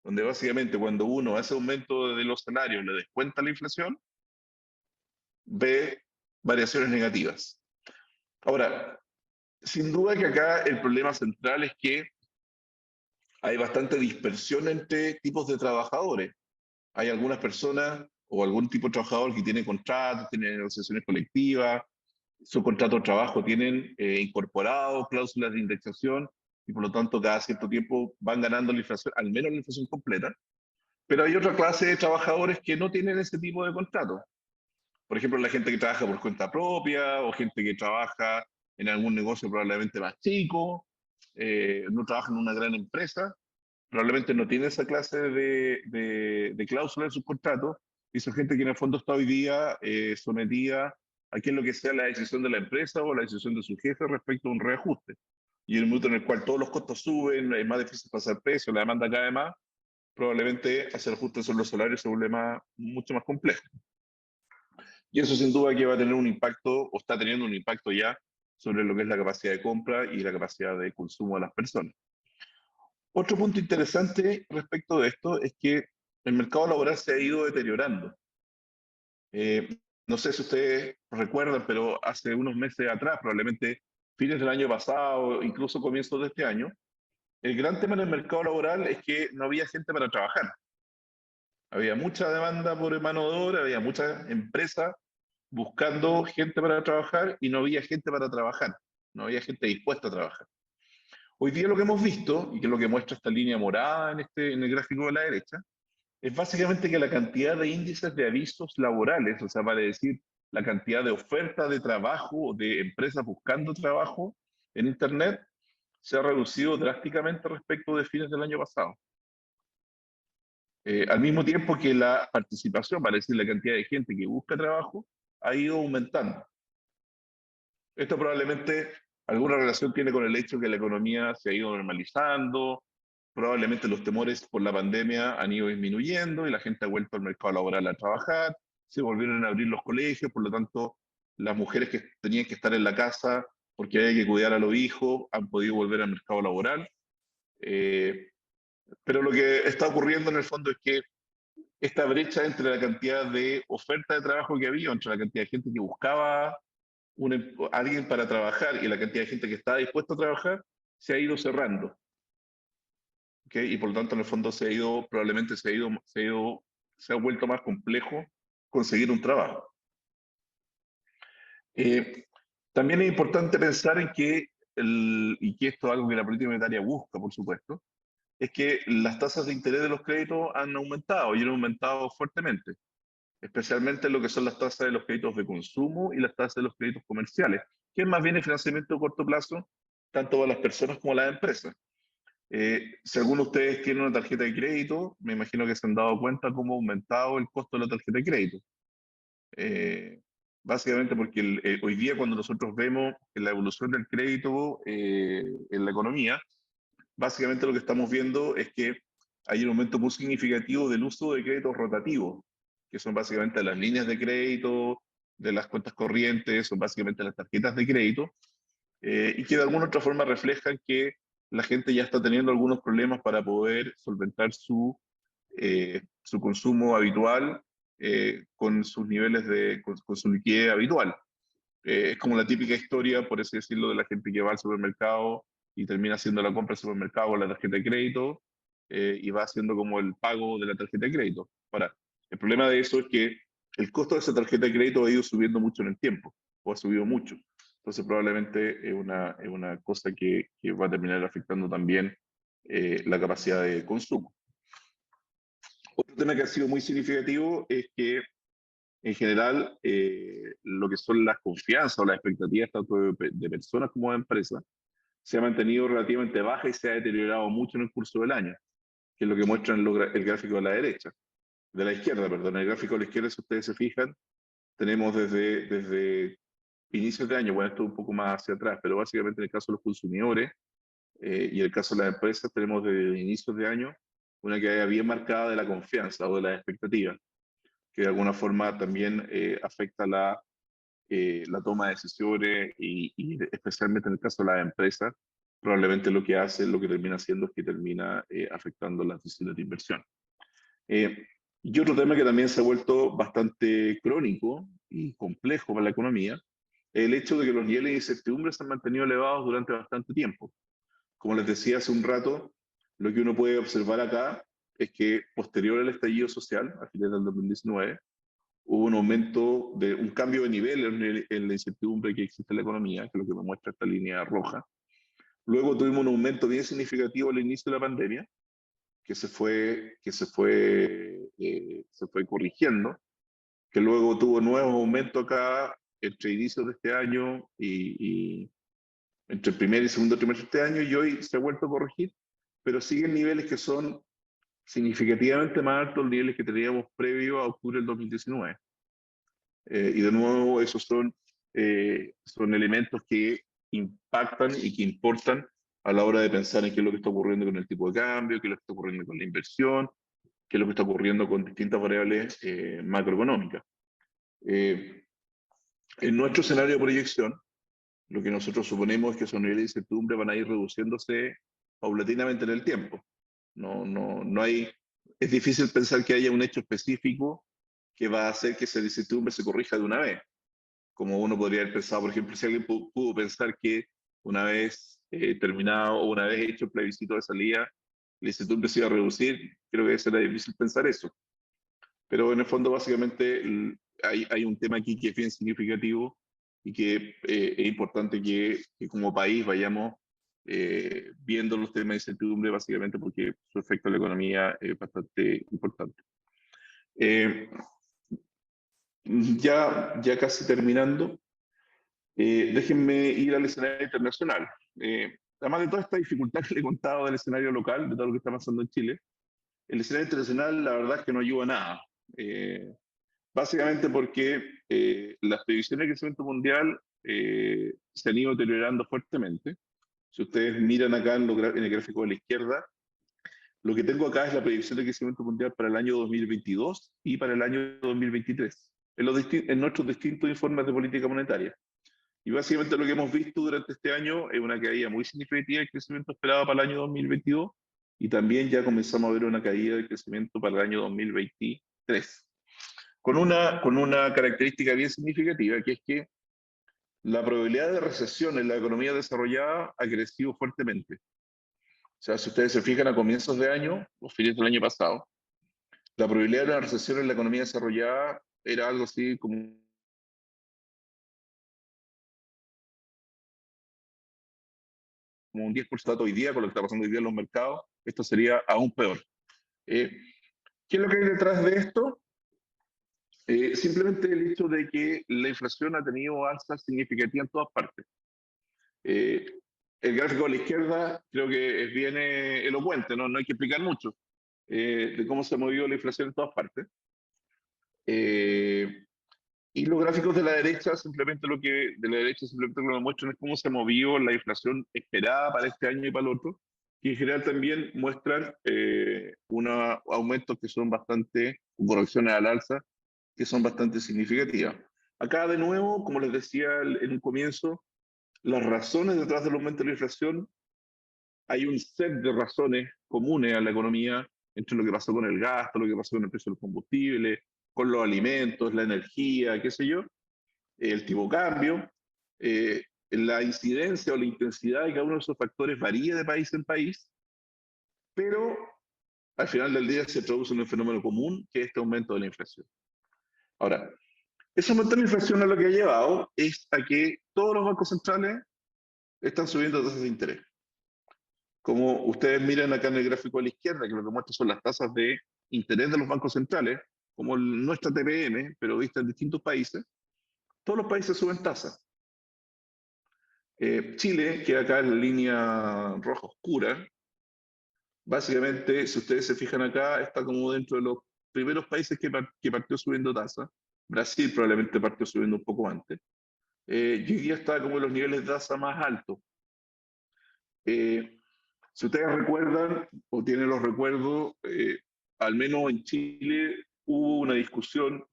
donde básicamente cuando uno hace aumento de los salarios, le descuenta la inflación, ve variaciones negativas. Ahora, sin duda que acá el problema central es que hay bastante dispersión entre tipos de trabajadores. Hay algunas personas o algún tipo de trabajador que tiene contratos, tiene negociaciones colectivas, su contrato de trabajo tienen incorporado cláusulas de indexación y por lo tanto cada cierto tiempo van ganando la inflación, al menos la inflación completa. Pero hay otra clase de trabajadores que no tienen ese tipo de contrato. Por ejemplo, la gente que trabaja por cuenta propia o gente que trabaja en algún negocio probablemente más chico, no trabaja en una gran empresa, probablemente no tiene esa clase de cláusula en sus contratos, y son gente que en el fondo está hoy día sometida a qué es lo que sea la decisión de la empresa o la decisión de su jefe respecto a un reajuste. Y en el momento en el cual todos los costos suben, es más difícil pasar precio, la demanda cae más, probablemente hacer ajustes en los salarios se vuelve mucho más complejo. Y eso sin duda que va a tener un impacto, o está teniendo un impacto ya, sobre lo que es la capacidad de compra y la capacidad de consumo de las personas. Otro punto interesante respecto de esto es que el mercado laboral se ha ido deteriorando. No sé si ustedes recuerdan, pero hace unos meses atrás, probablemente fines del año pasado, incluso comienzos de este año, el gran tema en el mercado laboral es que no había gente para trabajar. Había mucha demanda por mano de obra, había muchas empresas buscando gente para trabajar y no había gente para trabajar, no había gente dispuesta a trabajar. Hoy día lo que hemos visto, y que es lo que muestra esta línea morada en el gráfico de la derecha, es básicamente que la cantidad de índices de avisos laborales, o sea, vale decir, la cantidad de ofertas de trabajo, de empresas buscando trabajo en Internet, se ha reducido drásticamente respecto de fines del año pasado. Al mismo tiempo que la participación, vale decir, la cantidad de gente que busca trabajo, ha ido aumentando. Esto probablemente alguna relación tiene con el hecho que la economía se ha ido normalizando, probablemente los temores por la pandemia han ido disminuyendo y la gente ha vuelto al mercado laboral a trabajar, se volvieron a abrir los colegios, por lo tanto, las mujeres que tenían que estar en la casa porque había que cuidar a los hijos han podido volver al mercado laboral. Pero lo que está ocurriendo en el fondo es que esta brecha entre la cantidad de oferta de trabajo que había, entre la cantidad de gente que buscaba alguien para trabajar y la cantidad de gente que está dispuesta a trabajar, se ha ido cerrando. ¿Okay? Y por lo tanto, en el fondo probablemente se ha vuelto más complejo conseguir un trabajo. También es importante pensar en que, y que esto es algo que la política monetaria busca, por supuesto, es que las tasas de interés de los créditos han aumentado y han aumentado fuertemente, especialmente lo que son las tasas de los créditos de consumo y las tasas de los créditos comerciales, que es más bien el financiamiento a corto plazo, tanto para las personas como para las empresas. Si alguno de ustedes tiene una tarjeta de crédito, me imagino que se han dado cuenta cómo ha aumentado el costo de la tarjeta de crédito. Básicamente porque hoy día cuando nosotros vemos la evolución del crédito en la economía, básicamente lo que estamos viendo es que hay un aumento muy significativo del uso de créditos rotativos, que son básicamente las líneas de crédito, de las cuentas corrientes, son básicamente las tarjetas de crédito, y que de alguna u otra forma reflejan que la gente ya está teniendo algunos problemas para poder solventar su consumo habitual con sus niveles con su liquidez habitual. Es como la típica historia, por así decirlo, de la gente que va al supermercado y termina haciendo la compra al supermercado con la tarjeta de crédito y va haciendo como el pago de la tarjeta de crédito. Ahora, el problema de eso es que el costo de esa tarjeta de crédito ha ido subiendo mucho en el tiempo, o ha subido mucho. Entonces probablemente es una cosa que va a terminar afectando también la capacidad de consumo. Otro tema que ha sido muy significativo es que en general, lo que son las confianzas o las expectativas tanto de personas como de empresas se ha mantenido relativamente baja y se ha deteriorado mucho en el curso del año, que es lo que muestra el gráfico de la derecha, de la izquierda, perdón. En el gráfico de la izquierda, si ustedes se fijan, tenemos desde inicios de año, bueno, esto un poco más hacia atrás, pero básicamente en el caso de los consumidores y en el caso de las empresas tenemos de inicios de año una caída bien marcada de la confianza o de las expectativas, que de alguna forma también afecta la toma de decisiones y especialmente en el caso de las empresas, probablemente lo que hace, lo que termina haciendo es que termina afectando las decisiones de inversión. Y otro tema que también se ha vuelto bastante crónico y complejo para la economía, es el hecho de que los niveles de incertidumbre se han mantenido elevados durante bastante tiempo. Como les decía hace un rato, lo que uno puede observar acá es que posterior al estallido social, a finales del 2019, hubo un aumento de un cambio de nivel en la incertidumbre que existe en la economía, que es lo que me muestra esta línea roja. Luego tuvimos un aumento bien significativo al inicio de la pandemia, que se fue corrigiendo, que luego tuvo nuevos aumentos acá entre inicios de este año y entre el primer y segundo trimestre de este año, y hoy se ha vuelto a corregir, pero siguen niveles que son significativamente más altos los niveles que teníamos previo a octubre del 2019. Y de nuevo, esos son elementos que impactan y que importan a la hora de pensar en qué es lo que está ocurriendo con el tipo de cambio, qué es lo que está ocurriendo con la inversión, qué es lo que está ocurriendo con distintas variables macroeconómicas. En nuestro escenario de proyección, lo que nosotros suponemos es que esos niveles de incertidumbre van a ir reduciéndose paulatinamente en el tiempo. No hay, es difícil pensar que haya un hecho específico que va a hacer que esa incertidumbre se corrija de una vez. Como uno podría haber pensado, por ejemplo, si alguien pudo pensar que una vez terminado o una vez hecho el plebiscito de salida, la incertidumbre se iba a reducir, creo que será difícil pensar eso. Pero en el fondo, básicamente, hay un tema aquí que es bien significativo y que es importante que como país vayamos viendo los temas de incertidumbre, básicamente porque su efecto en la economía es bastante importante. Ya casi terminando, déjenme ir al escenario internacional. Además de toda esta dificultad que le he contado del escenario local, de todo lo que está pasando en Chile, el escenario internacional la verdad es que no ayuda a nada. Básicamente porque las previsiones de crecimiento mundial se han ido deteriorando fuertemente. Si ustedes miran acá en el gráfico de la izquierda, lo que tengo acá es la predicción de crecimiento mundial para el año 2022 y para el año 2023, en nuestros distintos informes de política monetaria. Y básicamente lo que hemos visto durante este año es una caída muy significativa del crecimiento esperado para el año 2022 y también ya comenzamos a ver una caída del crecimiento para el año 2023. Con una característica bien significativa, que es que la probabilidad de recesión en la economía desarrollada ha crecido fuertemente. O sea, si ustedes se fijan a comienzos de año, o fines del año pasado, la probabilidad de una recesión en la economía desarrollada era algo así como un 10% hoy día, con lo que está pasando hoy día en los mercados, esto sería aún peor. ¿Qué es lo que hay detrás de esto? Simplemente el hecho de que la inflación ha tenido alzas significativas en todas partes. El gráfico a la izquierda creo que es bien elocuente, no hay que explicar mucho de cómo se ha movido la inflación en todas partes. Y los gráficos de la derecha simplemente lo que muestran es cómo se ha movido la inflación esperada para este año y para el otro, y en general también muestran unos aumentos que son bastante, correcciones al alza, que son bastante significativas. Acá de nuevo, como les decía en un comienzo, las razones detrás del aumento de la inflación, hay un set de razones comunes a la economía, entre lo que pasó con el gasto, lo que pasó con el precio de los combustibles, con los alimentos, la energía, qué sé yo, el tipo de cambio, la incidencia o la intensidad de cada uno de esos factores varía de país en país, pero al final del día se traduce en un fenómeno común, que es este aumento de la inflación. Ahora, ese aumento de la inflación a lo que ha llevado es a que todos los bancos centrales están subiendo tasas de interés. Como ustedes miran acá en el gráfico a la izquierda, que lo que muestra son las tasas de interés de los bancos centrales, como nuestra TPM, pero vista en distintos países, todos los países suben tasas. Chile, que acá en la línea roja oscura, básicamente, si ustedes se fijan acá, está como dentro de los primeros países que partió subiendo tasas. Brasil probablemente partió subiendo un poco antes. y hoy día está como en los niveles de tasa más altos. Si ustedes recuerdan o tienen los recuerdos, al menos en Chile hubo una discusión,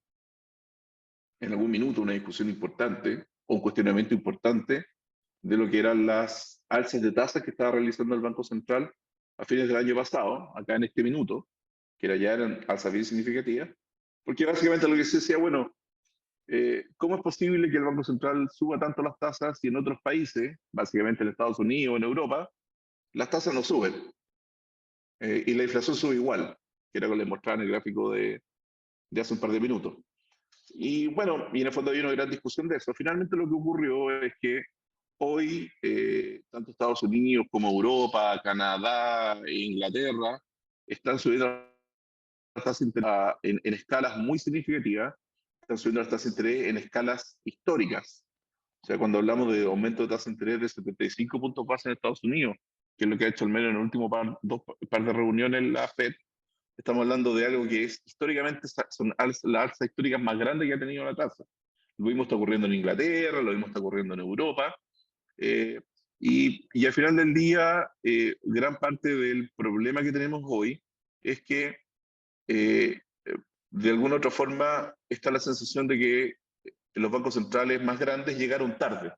en algún minuto una discusión importante, o un cuestionamiento importante de lo que eran las alzas de tasas que estaba realizando el Banco Central a fines del año pasado, acá en este minuto, que ya eran alzas bien significativas, porque básicamente lo que se decía, bueno, ¿cómo es posible que el Banco Central suba tanto las tasas y en otros países, básicamente en Estados Unidos o en Europa, las tasas no suben y la inflación sube igual, que era lo que les mostraba en el gráfico de hace un par de minutos? Y bueno, y en el fondo había una gran discusión de eso. Finalmente lo que ocurrió es que hoy, tanto Estados Unidos como Europa, Canadá e Inglaterra están subiendo las tasas de interés en escalas muy significativas, están subiendo las tasas de interés en escalas históricas. O sea, cuando hablamos de aumento de tasa de interés de 75 puntos base en Estados Unidos, que es lo que ha hecho al menos en el último par de reuniones la Fed, estamos hablando de algo que es históricamente, son las alzas históricas más grandes que ha tenido la tasa. Lo mismo está ocurriendo en Inglaterra, lo mismo está ocurriendo en Europa, eh, y al final del día, gran parte del problema que tenemos hoy es que eh, de alguna otra forma está la sensación de que los bancos centrales más grandes llegaron tarde,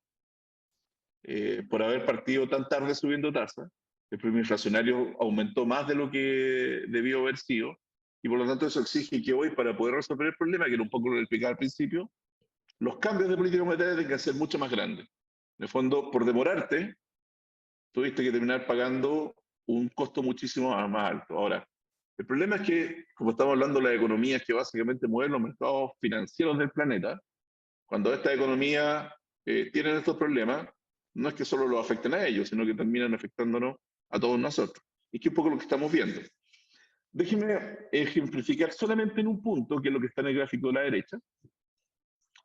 por haber partido tan tarde subiendo tasas. El premio inflacionario aumentó más de lo que debió haber sido, y por lo tanto eso exige que hoy, para poder resolver el problema, que era un poco lo que explicaba al principio, los cambios de política monetaria tienen que ser mucho más grandes. En el fondo, por demorarte, tuviste que terminar pagando un costo muchísimo más alto. Ahora, el problema es que, como estamos hablando de las economías que básicamente mueven los mercados financieros del planeta, cuando estas economías tienen estos problemas, no es que solo los afecten a ellos, sino que terminan afectándonos a todos nosotros. Y que es un poco lo que estamos viendo. Déjenme ejemplificar solamente en un punto, que es lo que está en el gráfico de la derecha,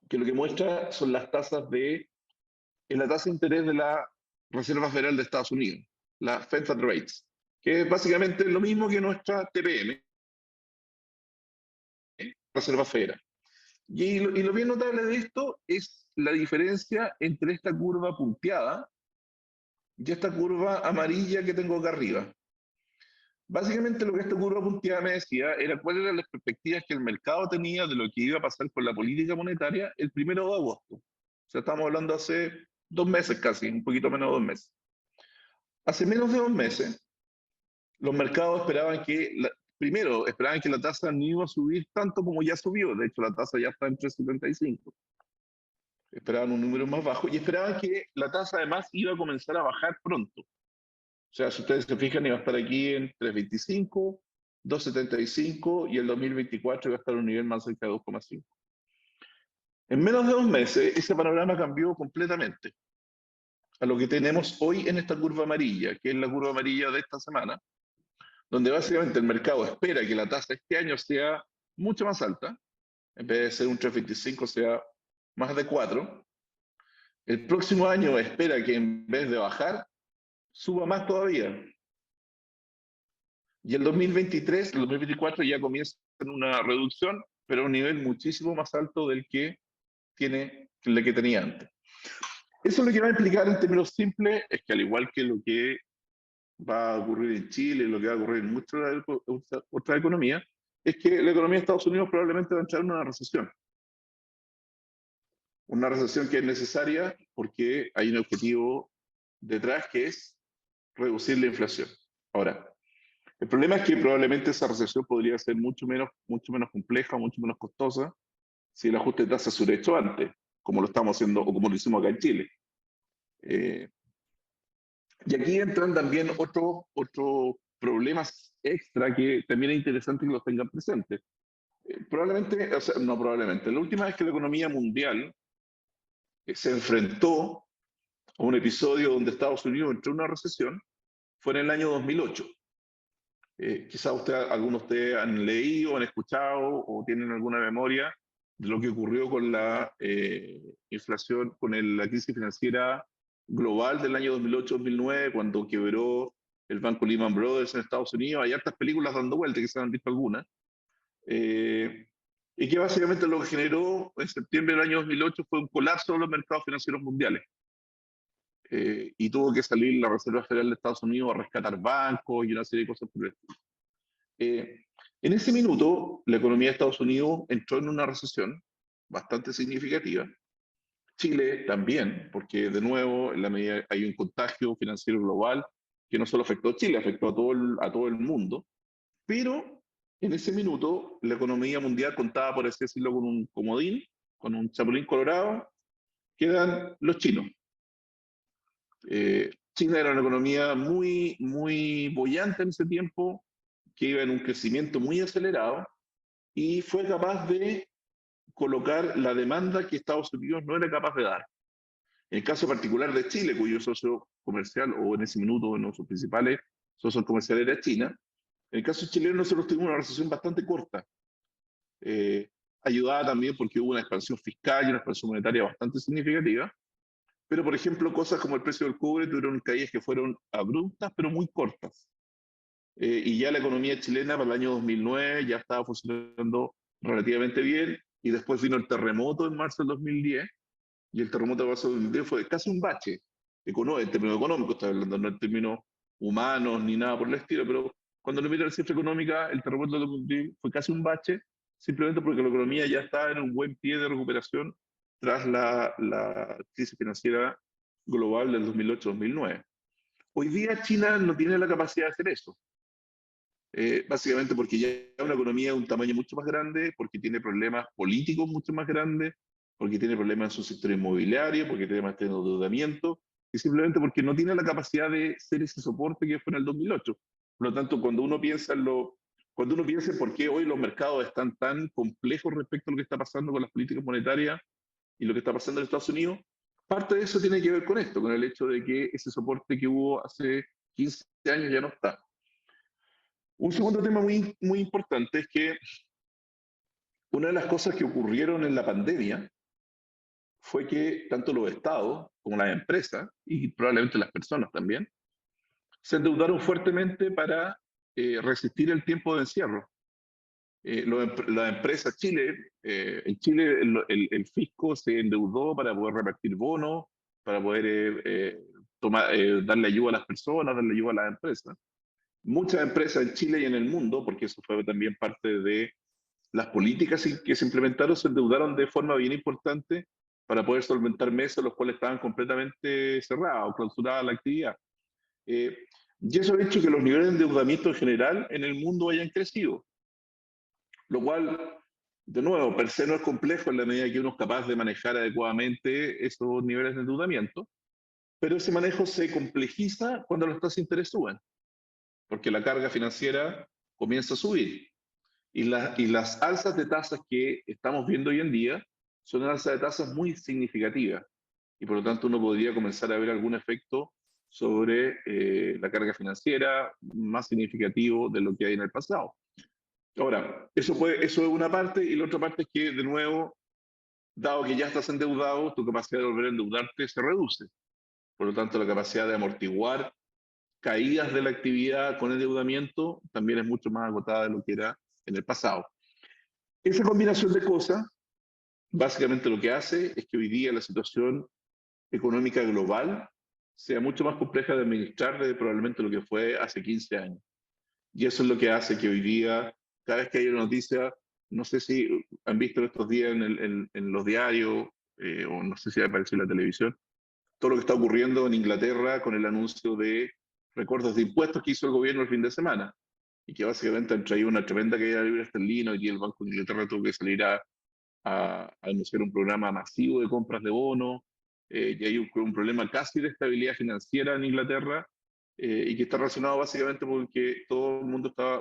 que lo que muestra son las tasas en la tasa de interés de la Reserva Federal de Estados Unidos, la Fed Fund Rates, que es básicamente lo mismo que nuestra TPM, Reserva Federal. Y lo bien notable de esto es la diferencia entre esta curva punteada y esta curva amarilla que tengo acá arriba. Básicamente lo que esta curva punteada me decía era cuáles eran las perspectivas que el mercado tenía de lo que iba a pasar con la política monetaria el 1 de agosto. O sea, estamos hablando hace 2 meses casi, un poquito menos de 2 meses. Hace menos de 2 meses, los mercados esperaban primero, esperaban que la tasa no iba a subir tanto como ya subió. De hecho, la tasa ya está en 3,75. Esperaban un número más bajo y esperaban que la tasa además iba a comenzar a bajar pronto. O sea, si ustedes se fijan, iba a estar aquí en 3,25, 2,75 y el 2024 iba a estar a un nivel más cerca de 2,5. En menos de 2 meses, ese panorama cambió completamente a lo que tenemos hoy en esta curva amarilla, que es la curva amarilla de esta semana, donde básicamente el mercado espera que la tasa este año sea mucho más alta, en vez de ser un 3,25 sea más de 4. El próximo año espera que en vez de bajar, suba más todavía. Y el 2023, el 2024 ya comienza una reducción, pero a un nivel muchísimo más alto del que tenía antes. Eso lo que va a implicar en términos simples es que, al igual que lo que va a ocurrir en Chile, lo que va a ocurrir en muchas otras economías, es que la economía de Estados Unidos probablemente va a entrar en una recesión. Una recesión que es necesaria porque hay un objetivo detrás, que es reducir la inflación. Ahora, el problema es que probablemente esa recesión podría ser mucho menos compleja, mucho menos costosa, si el ajuste de tasa se hubiera hecho antes, como lo estamos haciendo o como lo hicimos acá en Chile. Y aquí entran también otros problemas extra que también es interesante que los tengan presentes. Probablemente, o sea, no probablemente, la última vez que la economía mundial se enfrentó a un episodio donde Estados Unidos entró en una recesión fue en el año 2008. Quizás algunos de ustedes han leído, han escuchado o tienen alguna memoria de lo que ocurrió con la inflación, con la crisis financiera global del año 2008-2009, cuando quebró el banco Lehman Brothers en Estados Unidos. Hay hartas películas dando vueltas, que se han visto algunas. y que básicamente lo que generó en septiembre del año 2008 fue un colapso de los mercados financieros mundiales. Y tuvo que salir la Reserva Federal de Estados Unidos a rescatar bancos y una serie de cosas por el estilo. En ese minuto, la economía de Estados Unidos entró en una recesión bastante significativa. Chile también, porque de nuevo, en la medida hay un contagio financiero global que no solo afectó a Chile, afectó a todo el mundo. Pero en ese minuto, la economía mundial contaba, por así decirlo, con un comodín, con un chapulín colorado, que eran los chinos. China era una economía muy, muy boyante en ese tiempo, que iba en un crecimiento muy acelerado y fue capaz de colocar la demanda que Estados Unidos no era capaz de dar. En el caso particular de Chile, cuyo socio comercial, o en ese minuto uno de sus principales socios comerciales era China, en el caso chileno nosotros tuvimos una recesión bastante corta, ayudada también porque hubo una expansión fiscal y una expansión monetaria bastante significativa, pero por ejemplo cosas como el precio del cobre tuvieron caídas que fueron abruptas pero muy cortas. Y ya la economía chilena para el año 2009 ya estaba funcionando relativamente bien, y después vino el terremoto en marzo del 2010, y el terremoto de marzo del 2010 fue casi un bache, en términos económicos, está hablando, no en términos humanos ni nada por el estilo, pero cuando uno mira la cifra económica, el terremoto del 2010 fue casi un bache, simplemente porque la economía ya está en un buen pie de recuperación tras la crisis financiera global del 2008-2009. Hoy día China no tiene la capacidad de hacer eso. Básicamente porque ya es una economía de un tamaño mucho más grande, porque tiene problemas políticos mucho más grandes, porque tiene problemas en su sector inmobiliario, porque tiene más endeudamiento, y simplemente porque no tiene la capacidad de ser ese soporte que fue en el 2008. Por lo tanto, cuando uno piensa en por qué hoy los mercados están tan complejos respecto a lo que está pasando con las políticas monetarias y lo que está pasando en Estados Unidos, parte de eso tiene que ver con esto, con el hecho de que ese soporte que hubo hace 15 años ya no está. Un segundo tema muy, muy importante es que una de las cosas que ocurrieron en la pandemia fue que tanto los estados como las empresas, y probablemente las personas también, se endeudaron fuertemente para resistir el tiempo de encierro. Las empresas en Chile el fisco se endeudó para poder repartir bonos, para poder darle ayuda a las personas, darle ayuda a las empresas. Muchas empresas en Chile y en el mundo, porque eso fue también parte de las políticas que se implementaron, se endeudaron de forma bien importante para poder solventar meses los cuales estaban completamente cerrados, clausuradas la actividad. Y eso ha hecho que los niveles de endeudamiento en general en el mundo hayan crecido, lo cual, de nuevo, per se no es complejo en la medida que uno es capaz de manejar adecuadamente esos niveles de endeudamiento, pero ese manejo se complejiza cuando las tasas de interés suben, porque la carga financiera comienza a subir. Y las alzas de tasas que estamos viendo hoy en día son alzas de tasas muy significativas. Y por lo tanto uno podría comenzar a ver algún efecto sobre la carga financiera más significativo de lo que hay en el pasado. Ahora, eso es una parte, y la otra parte es que, de nuevo, dado que ya estás endeudado, tu capacidad de volver a endeudarte se reduce. Por lo tanto, la capacidad de amortiguar caídas de la actividad con endeudamiento también es mucho más agotada de lo que era en el pasado. Esa combinación de cosas, básicamente lo que hace es que hoy día la situación económica global sea mucho más compleja de administrar de probablemente lo que fue hace 15 años. Y eso es lo que hace que hoy día, cada vez que hay una noticia, no sé si han visto estos días en los diarios, o no sé si apareció en la televisión, todo lo que está ocurriendo en Inglaterra con el anuncio de recortes de impuestos que hizo el gobierno el fin de semana, y que básicamente han traído una tremenda caída de libre esterlina, y el Banco de Inglaterra tuvo que salir a anunciar un programa masivo de compras de bonos, y hay un problema casi de estabilidad financiera en Inglaterra, y que está relacionado básicamente porque todo el mundo está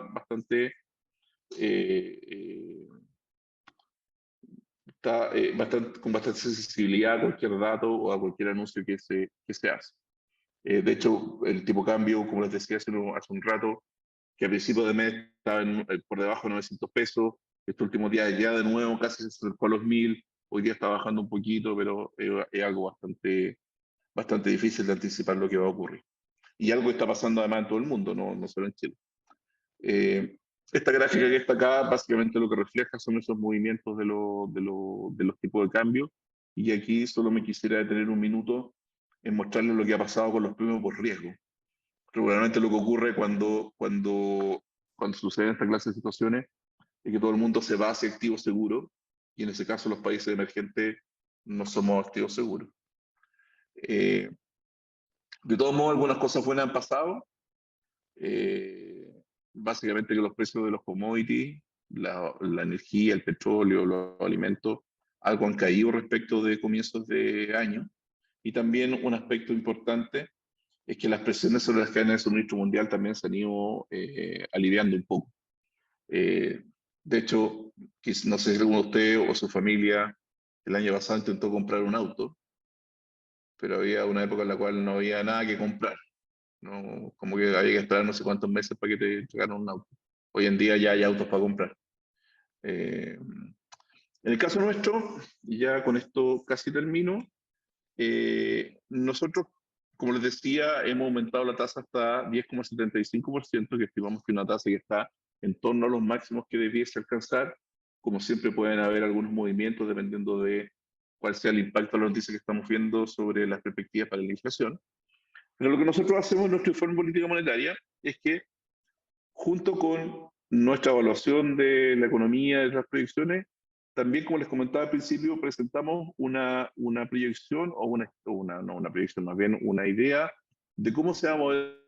con bastante sensibilidad a cualquier dato o a cualquier anuncio que se hace. De hecho, el tipo de cambio, como les decía hace un rato, que a principio de mes estaba por debajo de 900 pesos, estos últimos días ya de nuevo casi se acercó a los 1000, hoy día está bajando un poquito, pero es algo bastante difícil de anticipar lo que va a ocurrir. Y algo está pasando además en todo el mundo, no solo en Chile. Esta gráfica que está acá, básicamente lo que refleja son esos movimientos de los tipos de cambio. Y aquí solo me quisiera detener un minuto en mostrarles lo que ha pasado con los premios por riesgo. Regularmente lo que ocurre cuando suceden esta clase de situaciones es que todo el mundo se va hacia activos seguros, y en ese caso los países emergentes no somos activos seguros. De todos modos, algunas cosas buenas han pasado. Básicamente que los precios de los commodities, la energía, el petróleo, los alimentos, algo han caído respecto de comienzos de año. Y también un aspecto importante es que las presiones sobre las cadenas de suministro mundial también se han ido aliviando un poco. De hecho, no sé si alguno de ustedes o su familia el año pasado intentó comprar un auto, pero había una época en la cual no había nada que comprar, ¿no? Como que había que esperar no sé cuántos meses para que te entregaran un auto. Hoy en día ya hay autos para comprar. En el caso nuestro, y ya con esto casi termino, nosotros, como les decía, hemos aumentado la tasa hasta 10,75%, que estimamos que es una tasa que está en torno a los máximos que debiese alcanzar. Como siempre pueden haber algunos movimientos dependiendo de cuál sea el impacto de la noticia que estamos viendo sobre las perspectivas para la inflación. Pero lo que nosotros hacemos en nuestro informe de política monetaria es que, junto con nuestra evaluación de la economía, de las proyecciones, también, como les comentaba al principio, presentamos una proyección, no una proyección, más bien una idea de cómo se va a mover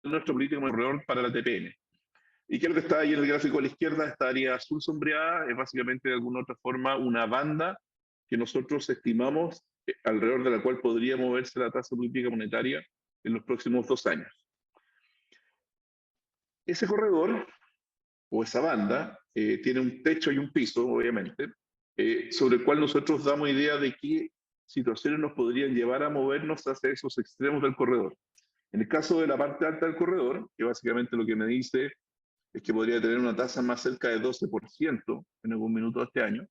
nuestra política monetaria para la TPN. Y que lo que está ahí en el gráfico a la izquierda, esta área azul sombreada, es básicamente de alguna otra forma una banda que nosotros estimamos alrededor de la cual podría moverse la tasa política monetaria en los próximos 2 años. Ese corredor, o esa banda, tiene un techo y un piso, obviamente, sobre el cual nosotros damos idea de qué situaciones nos podrían llevar a movernos hacia esos extremos del corredor. En el caso de la parte alta del corredor, que básicamente lo que me dice es que podría tener una tasa más cerca de 12% en algún minuto de este año,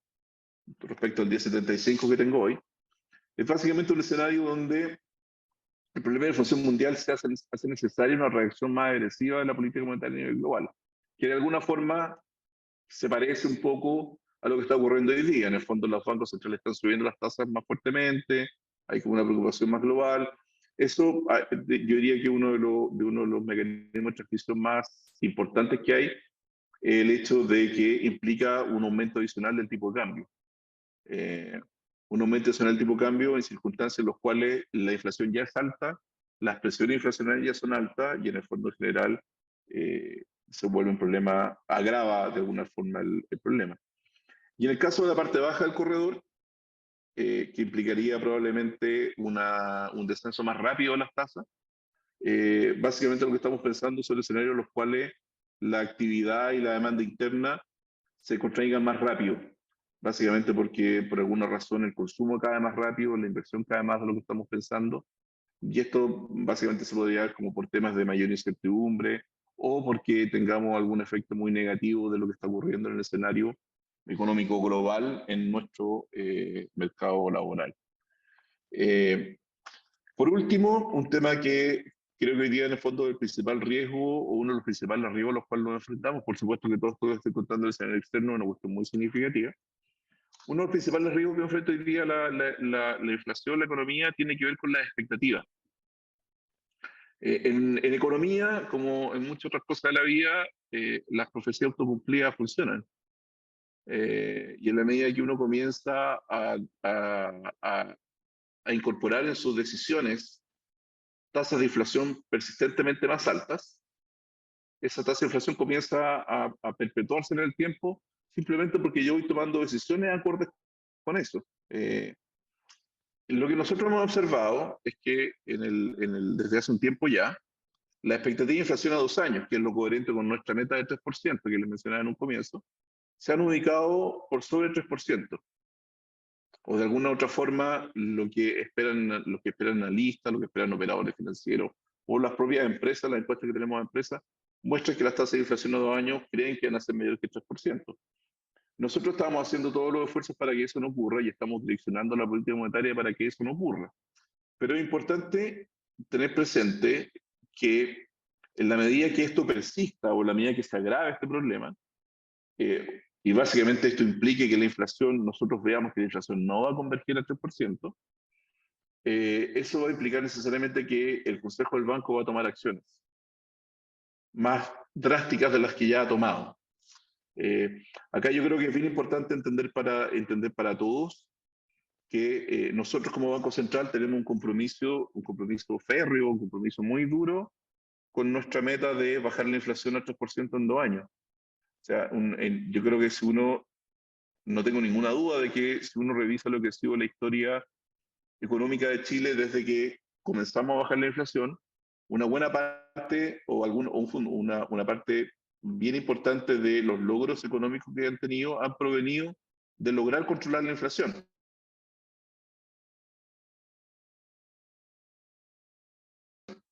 respecto al 10,75 que tengo hoy, es básicamente un escenario donde el problema de inflación mundial hace necesaria una reacción más agresiva de la política monetaria a nivel global, que de alguna forma se parece un poco a lo que está ocurriendo hoy día. En el fondo, los bancos centrales están subiendo las tasas más fuertemente, hay como una preocupación más global. Eso, yo diría que uno de los mecanismos de transmisión más importantes que hay, el hecho de que implica un aumento adicional del tipo de cambio. Un aumento adicional del tipo de cambio en circunstancias en las cuales la inflación ya es alta, las presiones inflacionarias ya son altas, y en el fondo general se vuelve un problema, agrava de alguna forma el problema. Y en el caso de la parte baja del corredor, que implicaría probablemente un descenso más rápido de las tasas, básicamente lo que estamos pensando son escenarios en los cuales la actividad y la demanda interna se contraigan más rápido, básicamente porque por alguna razón el consumo cae más rápido, la inversión cae más de lo que estamos pensando, y esto básicamente se podría dar como por temas de mayor incertidumbre, o porque tengamos algún efecto muy negativo de lo que está ocurriendo en el escenario económico global en nuestro mercado laboral. Por último, un tema que creo que hoy día en el fondo es el principal riesgo, o uno de los principales riesgos a los cuales nos enfrentamos. Por supuesto que todo esto que estoy contando el escenario externo es una cuestión muy significativa. Uno de los principales riesgos que enfrenta hoy día la inflación, la economía, tiene que ver con las expectativas. En economía, como en muchas otras cosas de la vida, las profecías autocumplidas funcionan. Y en la medida que uno comienza a incorporar en sus decisiones tasas de inflación persistentemente más altas, esa tasa de inflación comienza a perpetuarse en el tiempo, simplemente porque yo voy tomando decisiones acordes con eso. Lo que nosotros hemos observado es que desde hace un tiempo ya, la expectativa de inflación a 2 años, que es lo coherente con nuestra meta de 3%, que les mencionaba en un comienzo, se han ubicado por sobre el 3%. O de alguna otra forma, lo que esperan analistas, lo que esperan operadores financieros, o las propias empresas, las encuestas que tenemos de empresas, muestran que las tasas de inflación a 2 años creen que van a ser mayor que el 3%. Nosotros estamos haciendo todos los esfuerzos para que eso no ocurra, y estamos direccionando la política monetaria para que eso no ocurra. Pero es importante tener presente que En la medida que esto persista o en la medida que se agrave este problema, y básicamente esto implique que la inflación, nosotros veamos que la inflación no va a converger al 3%, eso va a implicar necesariamente que el Consejo del Banco va a tomar acciones más drásticas de las que ya ha tomado. Acá yo creo que es bien importante entender para todos que nosotros como Banco Central tenemos un compromiso férreo, un compromiso muy duro con nuestra meta de bajar la inflación al 3% en 2 años. O sea, yo creo que no tengo ninguna duda de que si uno revisa lo que ha sido la historia económica de Chile desde que comenzamos a bajar la inflación, una buena parte una parte bien importante de los logros económicos que han tenido han provenido de lograr controlar la inflación.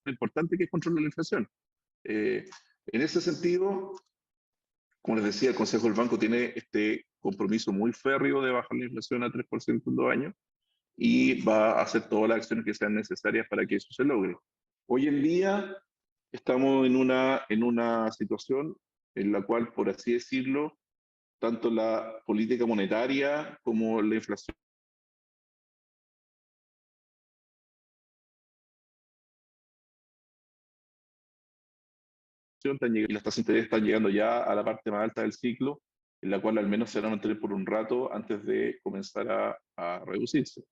Lo importante que es controlar la inflación. En ese sentido, como les decía, el Consejo del Banco tiene este compromiso muy férreo de bajar la inflación a 3% en 2 años y va a hacer todas las acciones que sean necesarias para que eso se logre. Hoy en día estamos en una situación en la cual, por así decirlo, tanto la política monetaria como la inflación y las tasas de interés están llegando ya a la parte más alta del ciclo, en la cual al menos se van a mantener por un rato antes de comenzar a reducirse.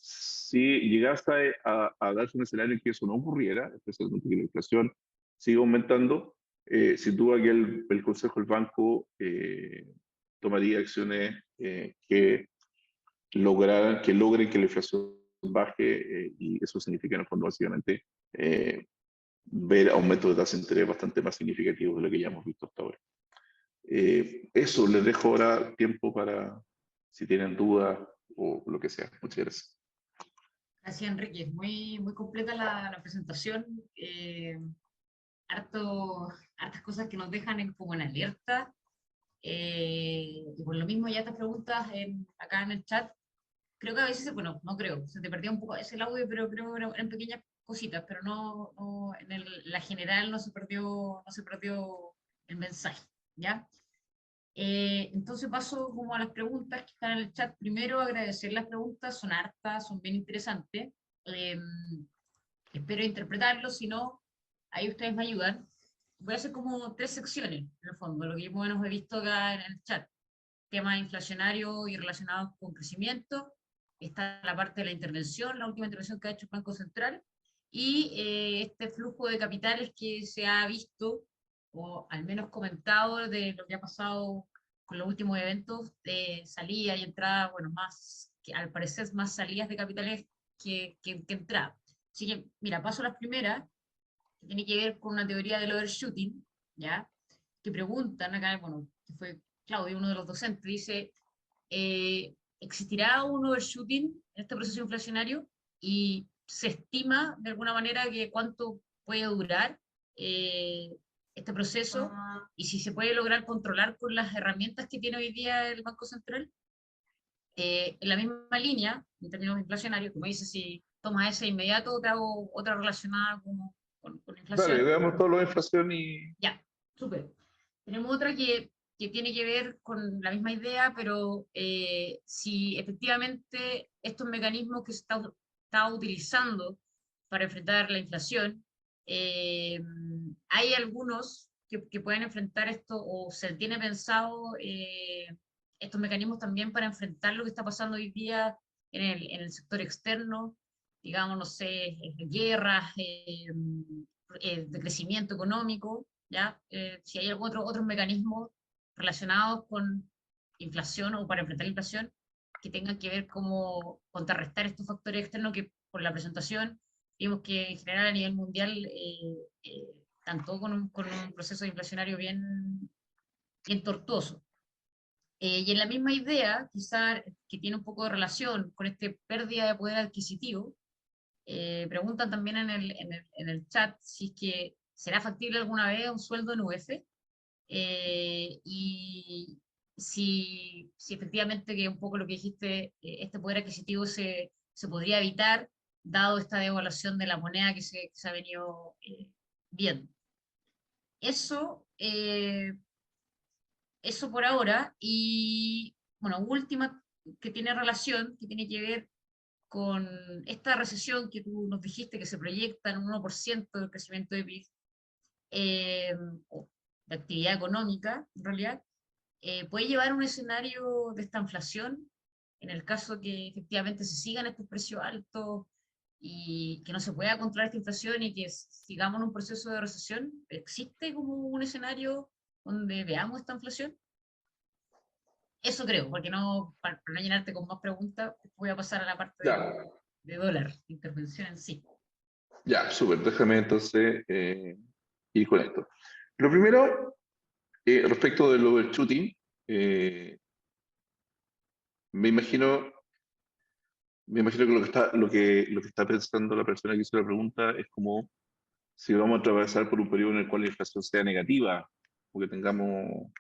Si llegase a darse un escenario en que eso no ocurriera, especialmente que la inflación siga aumentando, sin duda que el Consejo del Banco tomaría acciones que logren que la inflación baje, y eso significa en el fondo básicamente ver aumentos de tasa de interés bastante más significativos de lo que ya hemos visto hasta ahora. Eso, les dejo ahora tiempo para si tienen dudas o lo que sea. Muchas gracias. Gracias, Enrique. Muy completa la presentación. Hartas cosas que nos dejan como en alerta. Y por lo mismo ya estas preguntas acá en el chat, creo que a veces, bueno, no creo, se te perdió un poco ese audio, pero creo que eran pequeñas cositas, pero no la general no se perdió el mensaje, ¿ya? Entonces paso como a las preguntas que están en el chat. Primero, agradecer las preguntas, son hartas, son bien interesantes. Espero interpretarlo, si no, ahí ustedes me ayudan. Voy a hacer como 3 secciones, en el fondo, lo que yo más o menos he visto acá en el chat. Temas inflacionarios y relacionados con crecimiento. Está la parte de la intervención, la última intervención que ha hecho el Banco Central, y este flujo de capitales que se ha visto, o al menos comentado, de lo que ha pasado con los últimos eventos de salida y entrada, bueno, que al parecer más salidas de capitales que entradas. Así que, mira, paso a las primeras, que tiene que ver con una teoría del overshooting, ¿ya? Que preguntan acá, bueno, que fue Claudio, uno de los docentes, dice, ¿existirá un overshooting en este proceso inflacionario? Y se estima de alguna manera que cuánto puede durar este proceso y si se puede lograr controlar con las herramientas que tiene hoy día el Banco Central. En la misma línea, en términos inflacionarios, como dice, si tomas ese inmediato, te hago otra relacionada con inflación. Dale, veamos todo lo de inflación y... Ya, súper. Tenemos otra que tiene que ver con la misma idea, pero si efectivamente estos mecanismos que se está utilizando para enfrentar la inflación, hay algunos que pueden enfrentar esto o se tiene pensado estos mecanismos también para enfrentar lo que está pasando hoy día en el sector externo, digamos, no sé, guerras, de crecimiento económico, ¿ya? Si hay algún otros mecanismos relacionados con inflación o para enfrentar la inflación que tengan que ver cómo contrarrestar estos factores externos que por la presentación vimos que en general a nivel mundial tanto con un proceso inflacionario bien tortuoso. Y en la misma idea, quizá que tiene un poco de relación con esta pérdida de poder adquisitivo, preguntan también en el chat si es que será factible alguna vez un sueldo en UF, y si efectivamente, que un poco lo que dijiste, este poder adquisitivo se podría evitar, dado esta devaluación de la moneda que se ha venido Bien, eso, eso por ahora. Y bueno, última que tiene relación, que tiene que ver con esta recesión que tú nos dijiste que se proyecta en un 1% del crecimiento de PIB, o de actividad económica, en realidad, puede llevar a un escenario de esta inflación en el caso que efectivamente se sigan estos precios altos y que no se pueda controlar esta inflación y que sigamos en un proceso de recesión. ¿Existe como un escenario donde veamos esta inflación? Eso creo, porque no, para no llenarte con más preguntas, voy a pasar a la parte Ya, de dólar, intervención en sí. ya, súper. Déjame entonces ir con esto. Lo primero, respecto del overshooting, eh, me imagino, me imagino que lo que está pensando la persona que hizo la pregunta es como si vamos a atravesar por un periodo en el cual la inflación sea negativa, o que tengamos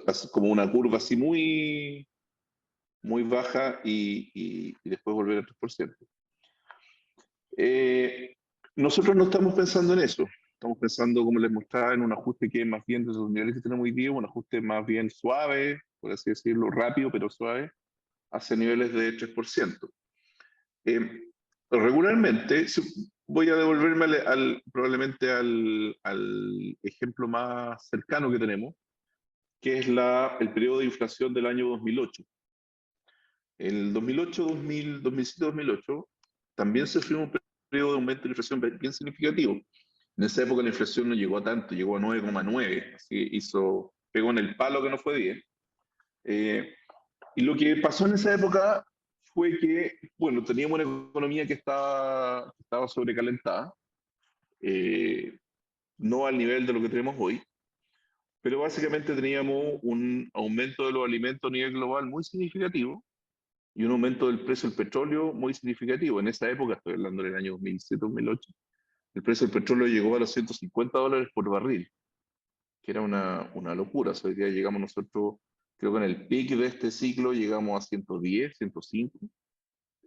así como una curva así muy, muy baja y después volver al 3%. Nosotros no estamos pensando en eso. Estamos pensando, como les mostraba, en un ajuste que es más bien de los niveles que tenemos hoy día, un ajuste más bien suave, por así decirlo, rápido pero suave, hacia niveles de 3%. Regularmente, voy a devolverme probablemente al ejemplo más cercano que tenemos, que es el periodo de inflación del año 2008. El 2008, 2007, 2008, también sufrió un periodo de aumento de inflación bien significativo. En esa época la inflación no llegó a tanto, llegó a 9,9, así pegó en el palo que no fue 10. Y lo que pasó en esa época fue que, bueno, teníamos una economía que estaba sobrecalentada, no al nivel de lo que tenemos hoy, pero básicamente teníamos un aumento de los alimentos a nivel global muy significativo y un aumento del precio del petróleo muy significativo. En esa época, estoy hablando del año 2007-2008, el precio del petróleo llegó a los $150 por barril, que era una locura. O sea, hoy día llegamos nosotros, creo que en el pic de este ciclo llegamos a 110, 105,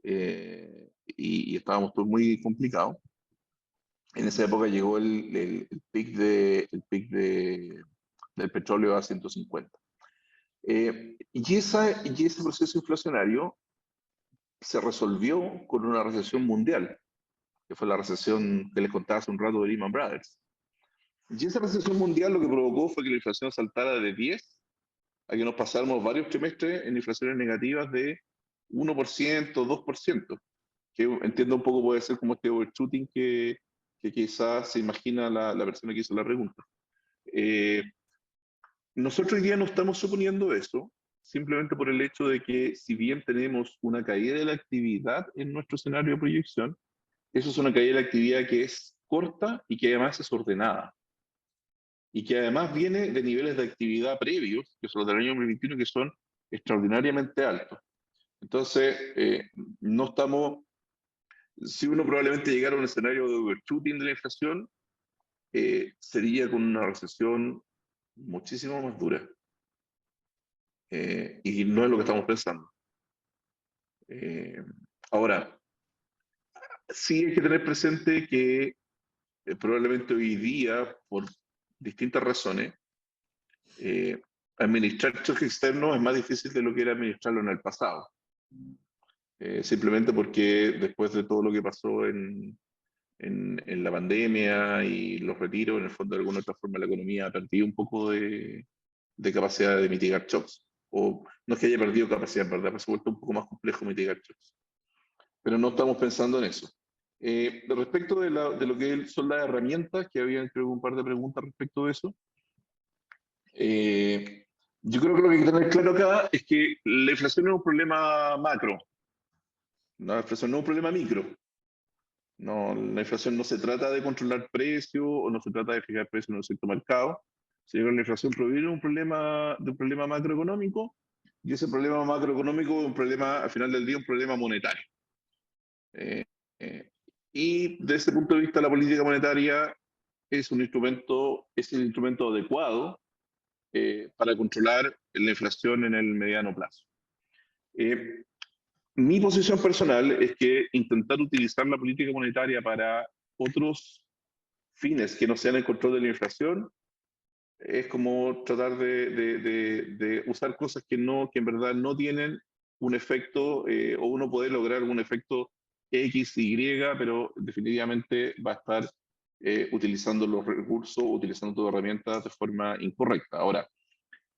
y estábamos todos muy complicados. En esa época llegó el pic del petróleo a 150. Y ese proceso inflacionario se resolvió con una recesión mundial, que fue la recesión que les contaba hace un rato de Lehman Brothers. Y esa recesión mundial lo que provocó fue que la inflación saltara de 10 a que nos pasáramos varios trimestres en inflaciones negativas de 1%, 2%, que entiendo un poco puede ser como este overshooting que quizás se imagina la persona que hizo la pregunta. Nosotros hoy día no estamos suponiendo eso, simplemente por el hecho de que si bien tenemos una caída de la actividad en nuestro escenario de proyección, eso es una caída de la actividad que es corta y que además es ordenada. Y que además viene de niveles de actividad previos, que son los del año 2021, que son extraordinariamente altos. Entonces, no estamos, si uno probablemente llegara a un escenario de overshooting de la inflación, sería con una recesión muchísimo más dura. Y no es lo que estamos pensando. Ahora, sí hay que tener presente que probablemente hoy día, por distintas razones, administrar choques externos es más difícil de lo que era administrarlo en el pasado. Simplemente porque después de todo lo que pasó en la pandemia y los retiros, en el fondo de alguna otra forma la economía ha perdido un poco de capacidad de mitigar shocks. O no es que haya perdido capacidad, en verdad, pero se ha vuelto un poco más complejo mitigar shocks. Pero no estamos pensando en eso. Respecto de lo que son las herramientas, que habían creo un par de preguntas respecto de eso, yo creo que lo que hay que tener claro acá es que la inflación no es un problema macro, la inflación no es un problema micro. No, la inflación no se trata de controlar precios o no se trata de fijar precios en un cierto mercado, sino que la inflación proviene de un problema macroeconómico, y ese problema macroeconómico es un problema, al final del día, un problema monetario. Eh, eh, y desde ese punto de vista, la política monetaria es el instrumento adecuado para controlar la inflación en el mediano plazo. Mi posición personal es que intentar utilizar la política monetaria para otros fines que no sean el control de la inflación, es como tratar de usar cosas que en verdad no tienen un efecto, o uno puede lograr un efecto X, Y, pero definitivamente va a estar utilizando los recursos, utilizando todas las herramientas de forma incorrecta. Ahora,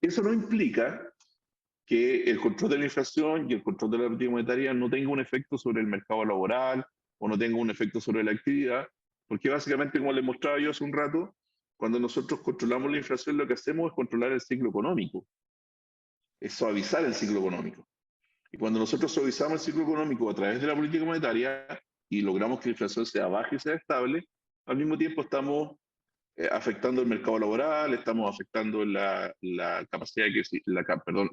eso no implica que el control de la inflación y el control de la política monetaria no tenga un efecto sobre el mercado laboral o no tenga un efecto sobre la actividad, porque básicamente, como les mostraba yo hace un rato, cuando nosotros controlamos la inflación, lo que hacemos es controlar el ciclo económico, es suavizar el ciclo económico. Y cuando nosotros suavizamos el ciclo económico a través de la política monetaria y logramos que la inflación sea baja y sea estable, al mismo tiempo estamos afectando el mercado laboral, estamos afectando la capacidad de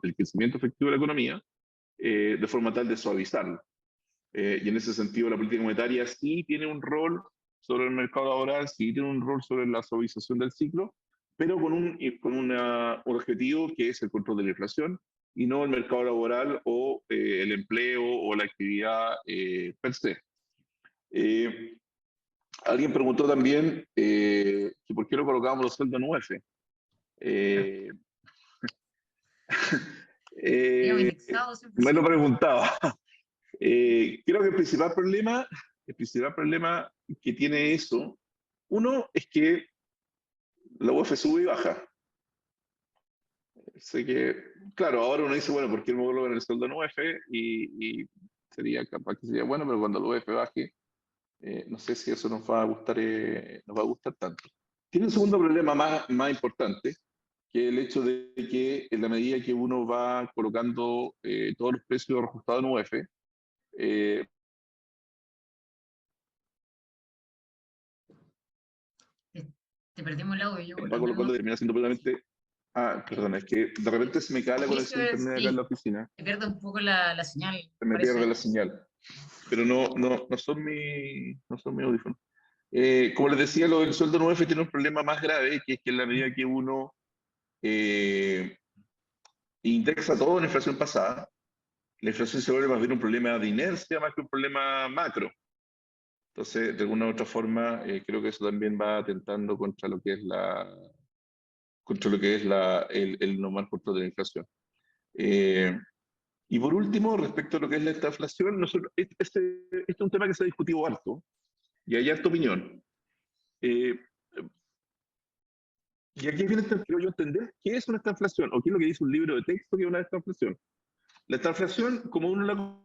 el crecimiento efectivo de la economía, de forma tal de suavizarlo. Y en ese sentido, la política monetaria sí tiene un rol sobre el mercado laboral, sí tiene un rol sobre la suavización del ciclo, pero con un objetivo que es el control de la inflación y no el mercado laboral o el empleo o la actividad per se. Alguien preguntó también que por qué no colocábamos los sueldos en UF. Digamos, indexados siempre Me sí. lo preguntaba. Creo que el principal problema que tiene eso, uno es que la UF sube y baja. Sé que, claro, ahora uno dice, bueno, ¿por qué no colocan el sueldo en UF? Y sería capaz que sería bueno, pero cuando la UF baje, no sé si eso nos va a gustar tanto. Tiene un segundo problema más importante, que es el hecho de que en la medida que uno va colocando todos los precios reajustados en UF, Te perdimos el audio, yo va al colocando, menos termina siendo plenamente... Ah, perdona, es que de repente se me cae la inicio conexión a internet acá en la sí, oficina, se pierde un poco la señal, se me pierde parece. la señal, pero no son mis audífonos. Como les decía, lo del sueldo nuevo tiene un problema más grave, que es que en la medida que uno eh, indexa todo en la inflación pasada, la inflación se vuelve más bien un problema de inercia más que un problema macro. Entonces, de alguna u otra forma, creo que eso también va atentando contra lo que es el normal control de la inflación. Y por último, respecto a lo que es la inflación, este es un tema que se ha discutido harto y hay harta opinión. Eh, y aquí viene, quiero yo entender qué es una estanflación o qué es lo que dice un libro de texto que es una estanflación. La estanflación, como uno la...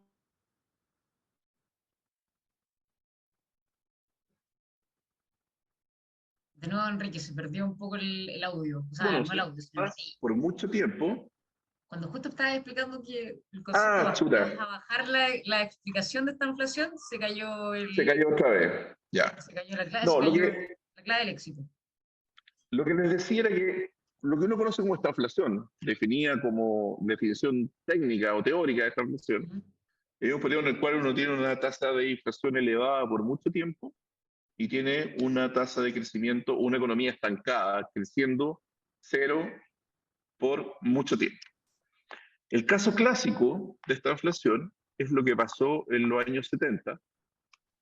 De nuevo, Enrique, se perdió un poco el audio. O sea, no el conoce audio, sino por mucho tiempo. cuando justo estabas explicando que el concepto Ah, bajó, chuta, ibas a bajar la explicación de esta inflación, se cayó se cayó otra vez. Ya. se cayó la clave, se No, cayó la clave del éxito. lo que les decía era que lo que uno conoce como estanflación, definida como definición técnica o teórica de estanflación, Ujú. es un periodo en el cual uno tiene una tasa de inflación elevada por mucho tiempo y tiene una tasa de crecimiento, una economía estancada, creciendo cero por mucho tiempo. El caso clásico de esta inflación es lo que pasó en los años 70,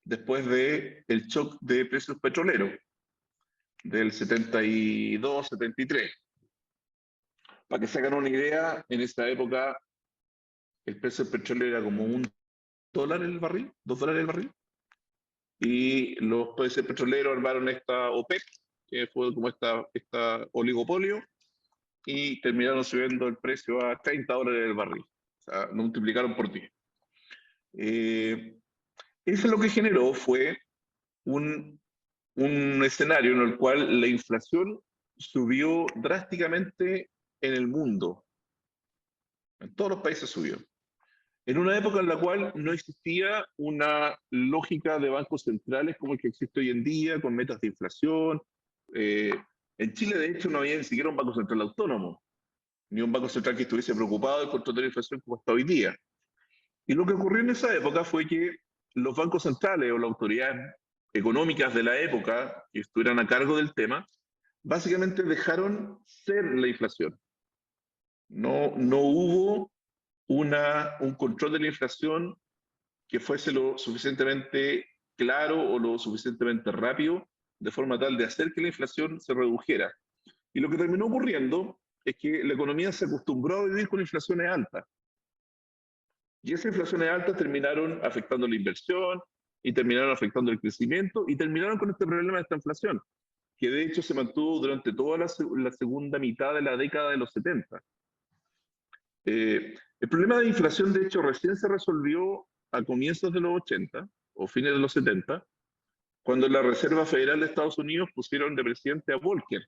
después del shock de precios petroleros, del 72, 73. Para que se hagan una idea, en esa época el precio del petróleo era como $1 el barril, $2 el barril, y los países petroleros armaron esta OPEP, que fue como esta oligopolio, y terminaron subiendo el precio a $30 el barril. O sea, lo multiplicaron por 10. Eso lo que generó fue un escenario en el cual la inflación subió drásticamente en el mundo. En todos los países subió. En una época en la cual no existía una lógica de bancos centrales como el que existe hoy en día, con metas de inflación. En Chile, de hecho, no había ni siquiera un banco central autónomo, ni un banco central que estuviese preocupado del control de la inflación como está hoy día. Y lo que ocurrió en esa época fue que los bancos centrales o las autoridades económicas de la época que estuvieran a cargo del tema, básicamente dejaron ser la inflación. No hubo un control de la inflación que fuese lo suficientemente claro o lo suficientemente rápido de forma tal de hacer que la inflación se redujera. Y lo que terminó ocurriendo es que la economía se acostumbró a vivir con inflaciones altas. Y esas inflaciones altas terminaron afectando la inversión, y terminaron afectando el crecimiento, y terminaron con este problema de esta inflación, que de hecho se mantuvo durante toda la segunda mitad de la década de los 70. El problema de inflación, de hecho, recién se resolvió a comienzos de los 80 o fines de los 70, cuando la Reserva Federal de Estados Unidos pusieron de presidente a Volcker,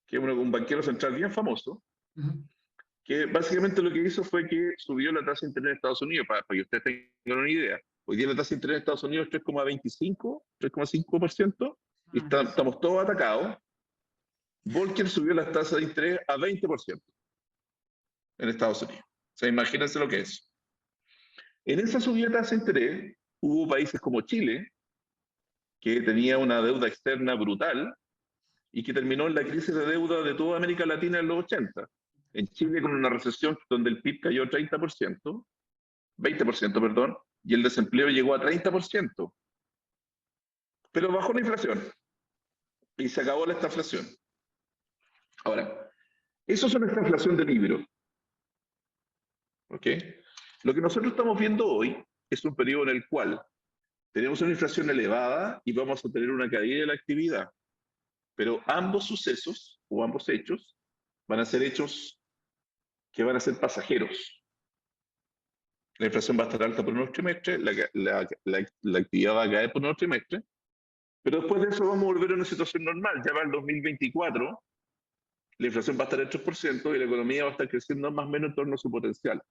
que es un banquero central bien famoso, que básicamente lo que hizo fue que subió la tasa de interés de Estados Unidos, para que ustedes tengan una idea. Hoy día la tasa de interés de Estados Unidos es 3,25, 3,5%, y estamos todos atacados. Volcker subió la tasa de interés a 20% en Estados Unidos. O sea, imagínense lo que es. En esa subida de tasa de interés, hubo países como Chile, que tenía una deuda externa brutal, y que terminó en la crisis de deuda de toda América Latina en los 80. En Chile con una recesión donde el PIB cayó 30%, 20%, perdón, y el desempleo llegó a 30%. Pero bajó la inflación y se acabó la estaflación. Ahora, eso es una estaflación de libro. ¿Ok? Lo que nosotros estamos viendo hoy es un periodo en el cual tenemos una inflación elevada y vamos a tener una caída de la actividad. Pero ambos sucesos o ambos hechos van a ser hechos que van a ser pasajeros. La inflación va a estar alta por unos trimestres, la actividad va a caer por unos trimestres, pero después de eso vamos a volver a una situación normal. Ya va el 2024, la inflación va a estar en 3% y la economía va a estar creciendo más o menos en torno a su potencial.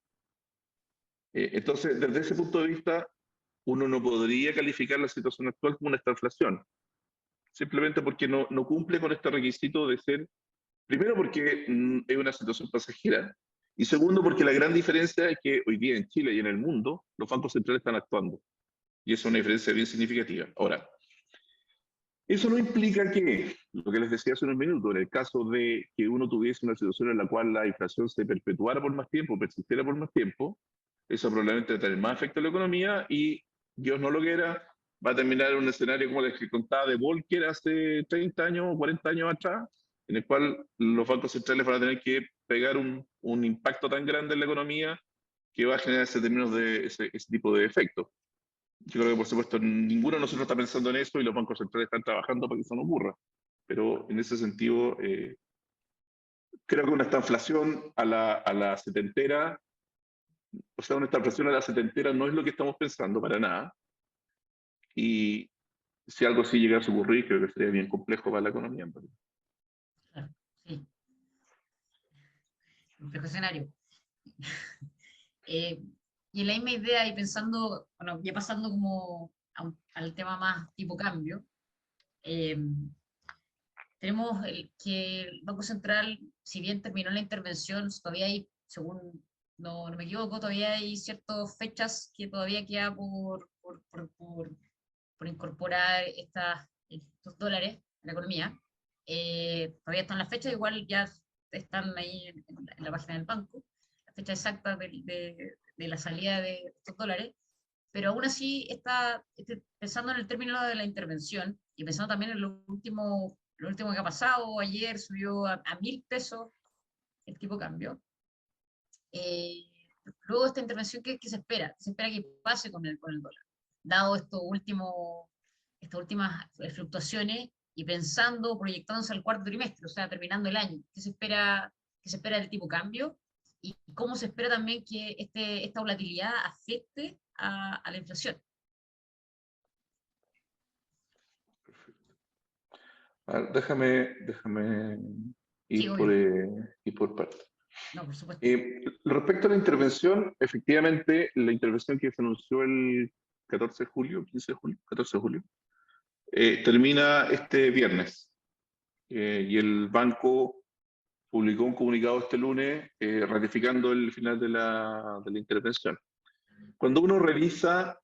Entonces, desde ese punto de vista, uno no podría calificar la situación actual como una estaflación, simplemente porque no cumple con este requisito de ser, primero porque es una situación pasajera, y segundo porque la gran diferencia es que hoy día en Chile y en el mundo los bancos centrales están actuando, y eso es una diferencia bien significativa. Ahora, eso no implica que, lo que les decía hace unos minutos, en el caso de que uno tuviese una situación en la cual la inflación se perpetuara por más tiempo, persistiera por más tiempo, eso probablemente va a tener más efecto en la economía y, Dios no lo quiera, va a terminar en un escenario como el que contaba de Volcker hace 30 años o 40 años atrás, en el cual los bancos centrales van a tener que pegar un impacto tan grande en la economía que va a generar ese tipo de efectos. Yo creo que, por supuesto, ninguno de nosotros está pensando en eso y los bancos centrales están trabajando para que eso no ocurra. Pero en ese sentido, creo que una estaflación a la setentera, o sea, una estaflación a la setentera no es lo que estamos pensando para nada. Y si algo así llegase a ocurrir, creo que sería bien complejo para la economía. Claro, sí. Complejo escenario. Y en la misma idea, y pensando, bueno, ya pasando como al tema más tipo cambio, tenemos que el Banco Central, si bien terminó la intervención, todavía hay, según no me equivoco, todavía hay ciertas fechas que todavía queda por incorporar estos dólares en la economía. Todavía están las fechas, igual ya están ahí en la página del banco, la fecha exacta de la salida de estos dólares, pero aún así pensando en el término de la intervención y pensando también en lo último que ha pasado, ayer subió a 1.000 pesos el tipo de cambio. Luego de esta intervención, ¿qué se espera? ¿Qué se espera que pase con el dólar? Dado estas últimas fluctuaciones y pensando, proyectándose al cuarto trimestre, o sea, terminando el año, ¿qué se espera del tipo de cambio? Y cómo se espera también que esta volatilidad afecte a la inflación. A ver, déjame ir, sí, ir por partes. No, por supuesto. Respecto a la intervención, efectivamente, la intervención que se anunció el 14 de julio, 15 de julio, 14 de julio, termina este viernes. Y el banco publicó un comunicado este lunes ratificando el final de la intervención. Cuando uno revisa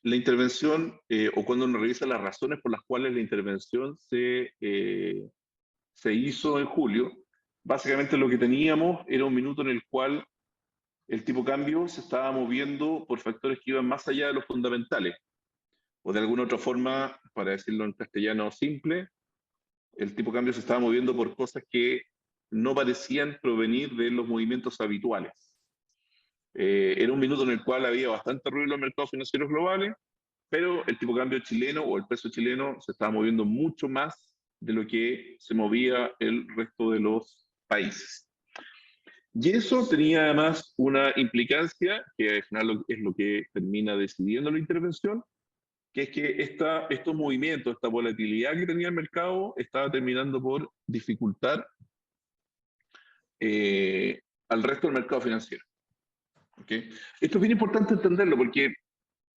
la intervención o cuando uno revisa las razones por las cuales la intervención se hizo en julio, básicamente lo que teníamos era un minuto en el cual el tipo de cambio se estaba moviendo por factores que iban más allá de los fundamentales. o de alguna otra forma, para decirlo en castellano simple, el tipo de cambio se estaba moviendo por cosas que no parecían provenir de los movimientos habituales. Era un minuto en el cual había bastante ruido en los mercados financieros globales, pero el tipo de cambio chileno o el peso chileno se estaba moviendo mucho más de lo que se movía el resto de los países. Y eso tenía además una implicancia, que al final es lo que termina decidiendo la intervención, que es que estos movimientos, esta volatilidad que tenía el mercado, estaba terminando por dificultar al resto del mercado financiero. ¿Okay? Esto es bien importante entenderlo porque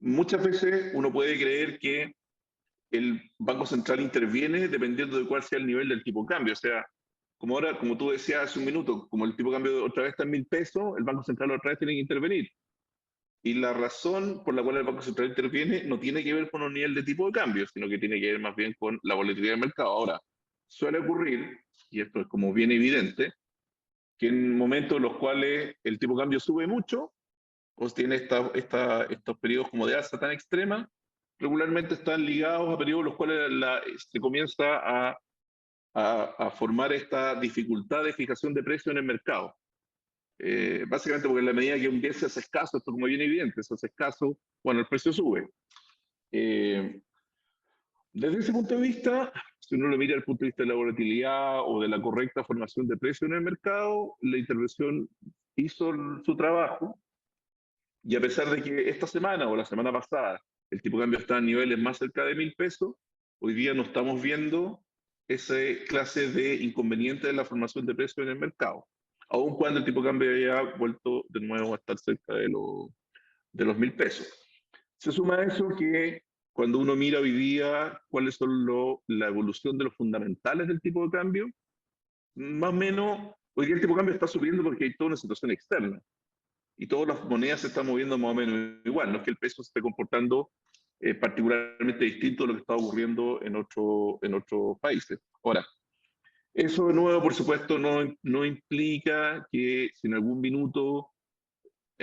muchas veces uno puede creer que el Banco Central interviene dependiendo de cuál sea el nivel del tipo de cambio. O sea, como ahora, como tú decías hace un minuto, como el tipo de cambio otra vez está en 1.000 pesos, el Banco Central otra vez tiene que intervenir. Y la razón por la cual el Banco Central interviene no tiene que ver con un nivel de tipo de cambio, sino que tiene que ver más bien con la volatilidad del mercado. Ahora, suele ocurrir, y esto es como bien evidente, que en momentos en los cuales el tipo de cambio sube mucho, o tiene estos periodos como de alza tan extrema, regularmente están ligados a periodos en los cuales se comienza a formar esta dificultad de fijación de precio en el mercado. Básicamente porque en la medida que un bien se hace escaso, esto como bien evidente, se hace escaso, bueno, el precio sube. Desde ese punto de vista, si uno lo mira desde el punto de vista de la volatilidad o de la correcta formación de precio en el mercado, la intervención hizo su trabajo, y a pesar de que esta semana o la semana pasada el tipo de cambio está a niveles más cerca de 1.000 pesos, hoy día no estamos viendo esa clase de inconveniente de la formación de precio en el mercado, aun cuando el tipo de cambio haya vuelto de nuevo a estar cerca de los 1.000 pesos. Se suma a eso que cuando uno mira hoy día cuáles son la evolución de los fundamentales del tipo de cambio, más o menos, hoy día el tipo de cambio está subiendo porque hay toda una situación externa. Y todas las monedas se están moviendo más o menos igual. No es que el peso se esté comportando particularmente distinto a lo que está ocurriendo en otros países. Ahora, eso de nuevo, por supuesto, no implica que si en algún minuto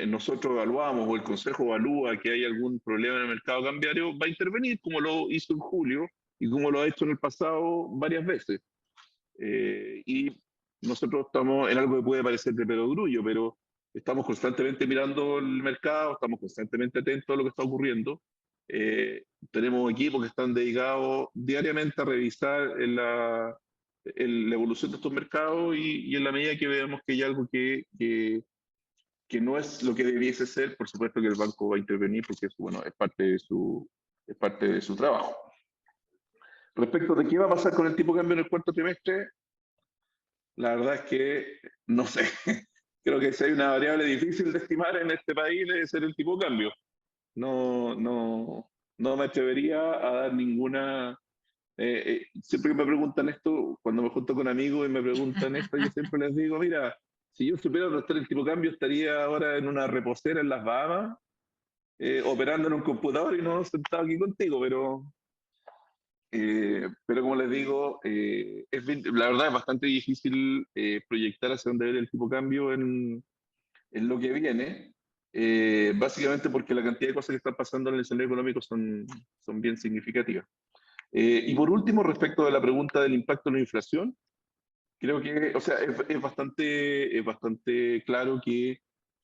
nosotros evaluamos o el Consejo evalúa que hay algún problema en el mercado cambiario, va a intervenir como lo hizo en julio y como lo ha hecho en el pasado varias veces. Y nosotros estamos en algo que puede parecer de perogrullo, pero estamos constantemente mirando el mercado, estamos constantemente atentos a lo que está ocurriendo. Tenemos equipos que están dedicados diariamente a revisar la evolución de estos mercados y en la medida que veamos que hay algo que no es lo que debiese ser, por supuesto que el banco va a intervenir porque bueno, es parte de su trabajo. Respecto de qué va a pasar con el tipo de cambio en el cuarto trimestre, la verdad es que no sé. Creo que si hay una variable difícil de estimar en este país debe ser el tipo de cambio. No me atrevería a dar ninguna... siempre que me preguntan esto, cuando me junto con amigos y me preguntan esto, yo siempre les digo, mira, si yo supiera dónde está el tipo de cambio, estaría ahora en una reposera en las Bahamas, operando en un computador y no sentado aquí contigo, pero como les digo, la verdad es bastante difícil proyectar hacia dónde va el tipo de cambio en lo que viene, básicamente porque la cantidad de cosas que están pasando en el escenario económico son bien significativas. Y por último, respecto de la pregunta del impacto de la inflación, creo que, o sea, es bastante claro que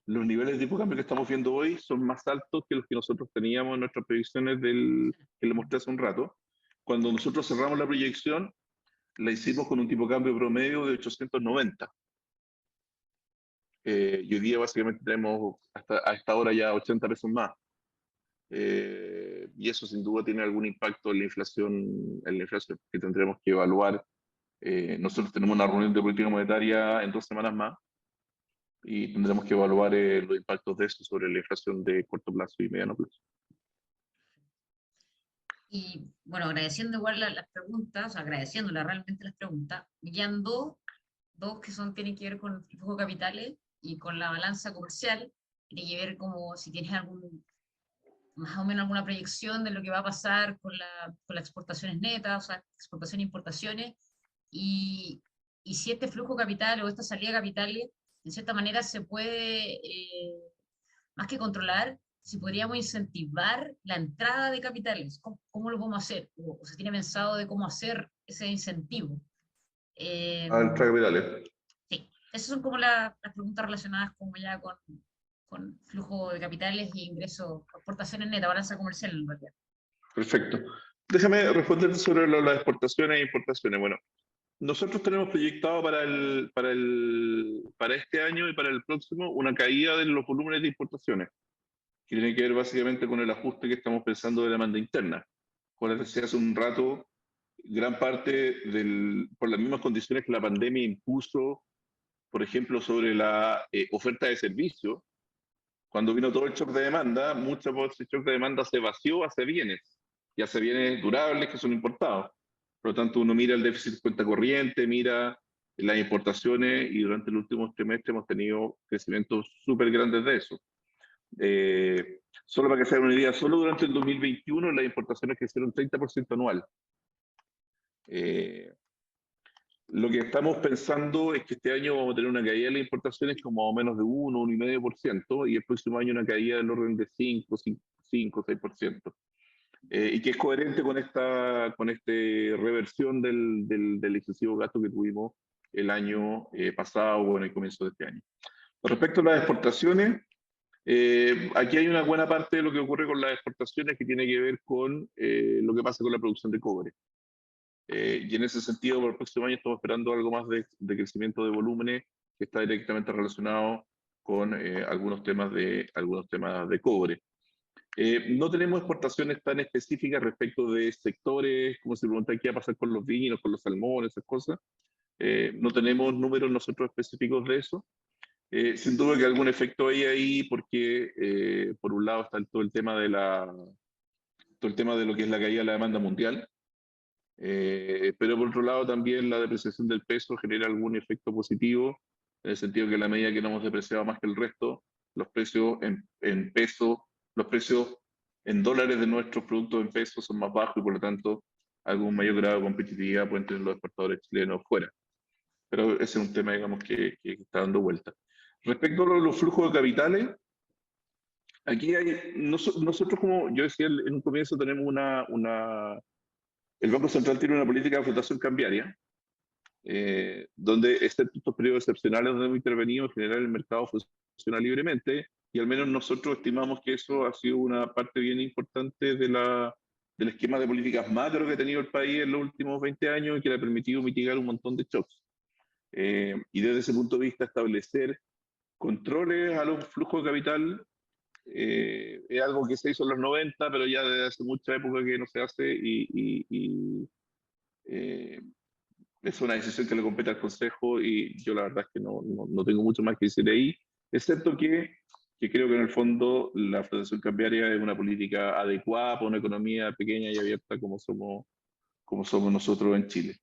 los niveles de tipo de cambio que estamos viendo hoy son más altos que los que nosotros teníamos en nuestras previsiones que le mostré hace un rato. Cuando nosotros cerramos la proyección, la hicimos con un tipo de cambio promedio de 890. Y hoy día básicamente tenemos a esta hora ya 80 pesos más. Y eso sin duda tiene algún impacto en la inflación que tendremos que evaluar. Nosotros tenemos una reunión de política monetaria en 2 semanas más y tendremos que evaluar los impactos de eso sobre la inflación de corto plazo y mediano plazo. Y bueno, agradeciendo igual las preguntas, agradeciéndole realmente las preguntas, guiando dos que tienen que ver con el flujo de capitales y con la balanza comercial, tiene que ver como si tienes más o menos alguna proyección de lo que va a pasar con las exportaciones netas, o sea, exportaciones e importaciones, y si este flujo capital o esta salida de capitales, de cierta manera se puede, más que controlar, si podríamos incentivar la entrada de capitales. ¿Cómo lo podemos hacer? ¿O se tiene pensado de cómo hacer ese incentivo? Al capitales. Sí, esas son como las preguntas relacionadas como ya con flujo de capitales y ingresos, exportaciones netas, balanza comercial en realidad. Perfecto. Déjame responder sobre las exportaciones e importaciones. Bueno, nosotros tenemos proyectado para este año y para el próximo una caída de los volúmenes de importaciones, que tiene que ver básicamente con el ajuste que estamos pensando de demanda interna. Como les decía hace un rato, gran parte por las mismas condiciones que la pandemia impuso, por ejemplo, sobre la oferta de servicios, cuando vino todo el shock de demanda, mucha de ese shock de demanda se vació hacia bienes, y hacia bienes durables que son importados. Por lo tanto, uno mira el déficit de cuenta corriente, mira las importaciones, y durante el último trimestre hemos tenido crecimientos súper grandes de eso. Solo para que se hagan una idea, solo durante el 2021 las importaciones crecieron 30% anual. Lo que estamos pensando es que este año vamos a tener una caída de las importaciones como a menos de 1, 1,5%, y el próximo año una caída del orden de 5, 6%. Y que es coherente con esta reversión del excesivo gasto que tuvimos el año pasado o en el comienzo de este año. Respecto a las exportaciones, aquí hay una buena parte de lo que ocurre con las exportaciones que tiene que ver con lo que pasa con la producción de cobre. Y en ese sentido, para el próximo año estamos esperando algo más de crecimiento de volúmenes que está directamente relacionado con algunos temas de cobre. No tenemos exportaciones tan específicas respecto de sectores, como se pregunta qué va a pasar con los vinos, con los salmones, esas cosas. No tenemos números nosotros específicos de eso. Sin duda que algún efecto hay ahí porque, por un lado, está todo el tema de lo que es la caída de la demanda mundial. Pero por otro lado también la depreciación del peso genera algún efecto positivo, en el sentido que a la medida que no hemos depreciado más que el resto, los precios en peso, los precios en dólares de nuestros productos en pesos son más bajos, y por lo tanto algún mayor grado de competitividad pueden tener los exportadores chilenos fuera. Pero ese es un tema, digamos, que está dando vuelta. Respecto a los flujos de capitales, aquí nosotros, como yo decía en un comienzo, tenemos el Banco Central tiene una política de flotación cambiaria, donde estos periodos excepcionales donde hemos intervenido, en general el mercado funciona libremente, y al menos nosotros estimamos que eso ha sido una parte bien importante del esquema de políticas macro que ha tenido el país en los últimos 20 años, y que le ha permitido mitigar un montón de shocks. Y desde ese punto de vista, establecer controles a los flujos de capital es algo que se hizo en los 90, pero ya desde hace mucha época que no se hace, es una decisión que le compete al Consejo, y yo la verdad es que no tengo mucho más que decir ahí, excepto que creo que en el fondo la flotación cambiaria es una política adecuada para una economía pequeña y abierta como somos nosotros en Chile.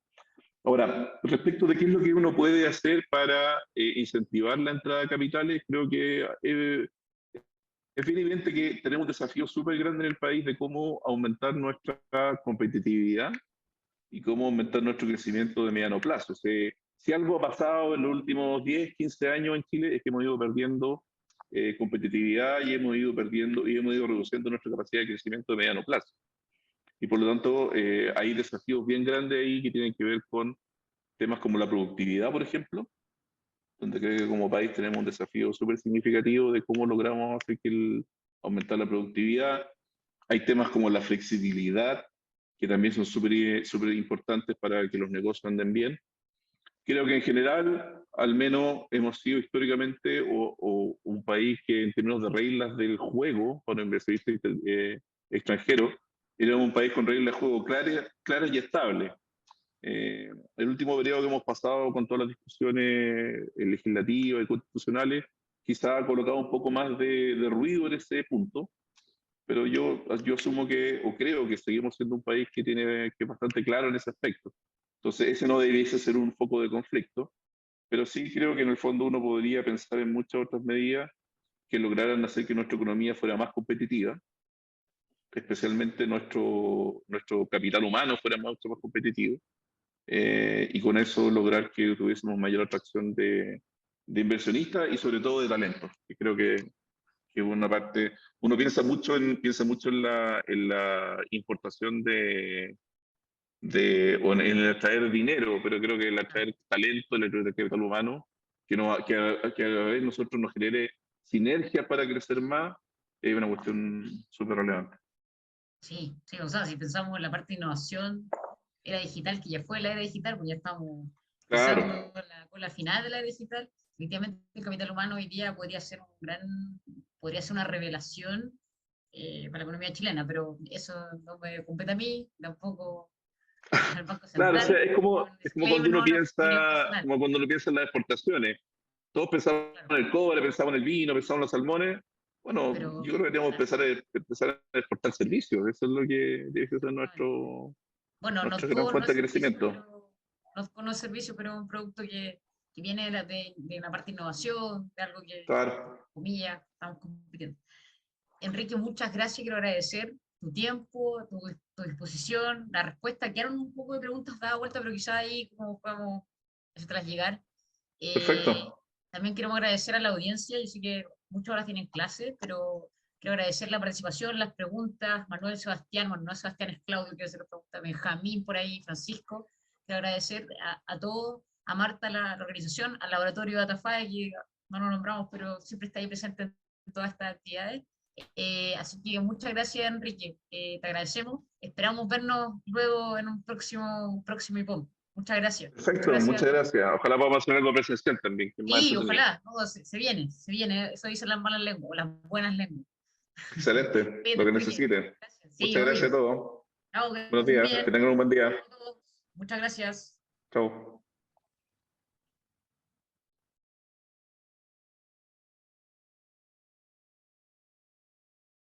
Ahora, respecto de qué es lo que uno puede hacer para incentivar la entrada de capitales, creo que es bien evidente que tenemos un desafío súper grande en el país de cómo aumentar nuestra competitividad y cómo aumentar nuestro crecimiento de mediano plazo. Si algo ha pasado en los últimos 10, 15 años en Chile, es que hemos ido perdiendo competitividad, y hemos ido reduciendo nuestra capacidad de crecimiento de mediano plazo. Y por lo tanto, hay desafíos bien grandes ahí que tienen que ver con temas como la productividad, por ejemplo, donde creo que como país tenemos un desafío súper significativo de cómo logramos hacer aumentar la productividad. Hay temas como la flexibilidad, que también son súper importantes para que los negocios anden bien. Creo que en general, al menos hemos sido históricamente un país que, en términos de reglas del juego para inversionistas extranjeros, era un país con reglas de juego claras y estables. El último periodo que hemos pasado con todas las discusiones legislativas y constitucionales quizá ha colocado un poco más de ruido en ese punto, pero yo asumo o creo que seguimos siendo un país que es bastante claro en ese aspecto. Entonces ese no debiese ser un foco de conflicto, pero sí creo que en el fondo uno podría pensar en muchas otras medidas que lograran hacer que nuestra economía fuera más competitiva, especialmente nuestro capital humano fuera mucho más competitivo, y con eso lograr que tuviésemos mayor atracción de inversionistas y sobre todo de talento, que creo que que una parte, uno piensa mucho en la importación o en el atraer dinero, pero creo que el atraer talento, el atraer capital humano, que a la vez nosotros nos genere sinergia para crecer más, es una cuestión súper relevante. Sí, sí, o sea, si pensamos en la parte de innovación, era digital, que ya fue la era digital, pues ya estamos Claro, pisando con la final de la era digital. Definitivamente el capital humano hoy día podría ser una revelación para la economía chilena, pero eso no me compete a mí, tampoco al Banco claro, o sea, Central. Un es como cuando disclaimer, uno no, una opinión piensa, personal. como cuando uno piensa en las exportaciones. Todos pensaban Claro, en el cobre, pensaban en el vino, pensaban en los salmones. Bueno, pero yo creo que tenemos que claro, empezar a exportar servicios. Eso es lo que debe ser exactamente. Bueno, no nuestra gran todo no fuente es de servicio, crecimiento. no es servicio, pero es un producto que viene de una parte de innovación, de algo que, Claro. comillas, estamos compitiendo. Enrique, muchas gracias, quiero agradecer tu tiempo, tu disposición, la respuesta. Quedaron un poco de preguntas dadas vuelta, pero quizás ahí como podamos hacértelas llegar. Perfecto. También queremos agradecer a la audiencia, yo sé que muchas horas tienen clase, pero quiero agradecer la participación, las preguntas, Manuel Sebastián es Claudio, quiero hacer preguntas, Benjamín por ahí, Francisco, quiero agradecer a todos, a Marta, la organización, al laboratorio DataFi, que no lo nombramos, pero siempre está ahí presente en todas estas actividades. Así que muchas gracias, Enrique, te agradecemos, esperamos vernos luego en un próximo IPOM. Muchas gracias. Muchas Perfecto, gracias a muchas todos. gracias. Ojalá podamos hacer algo presencial también, que es más Sí, entretenido. ojalá, no, se viene, eso dicen las malas lenguas, o las buenas lenguas. Excelente, lo Cuídate, que Enrique. necesiten. Gracias. Sí, Muchas gracias a obvio. todos. Chao, que Buenos estén días, bien. que tengan un buen día. Muchas gracias. Chao.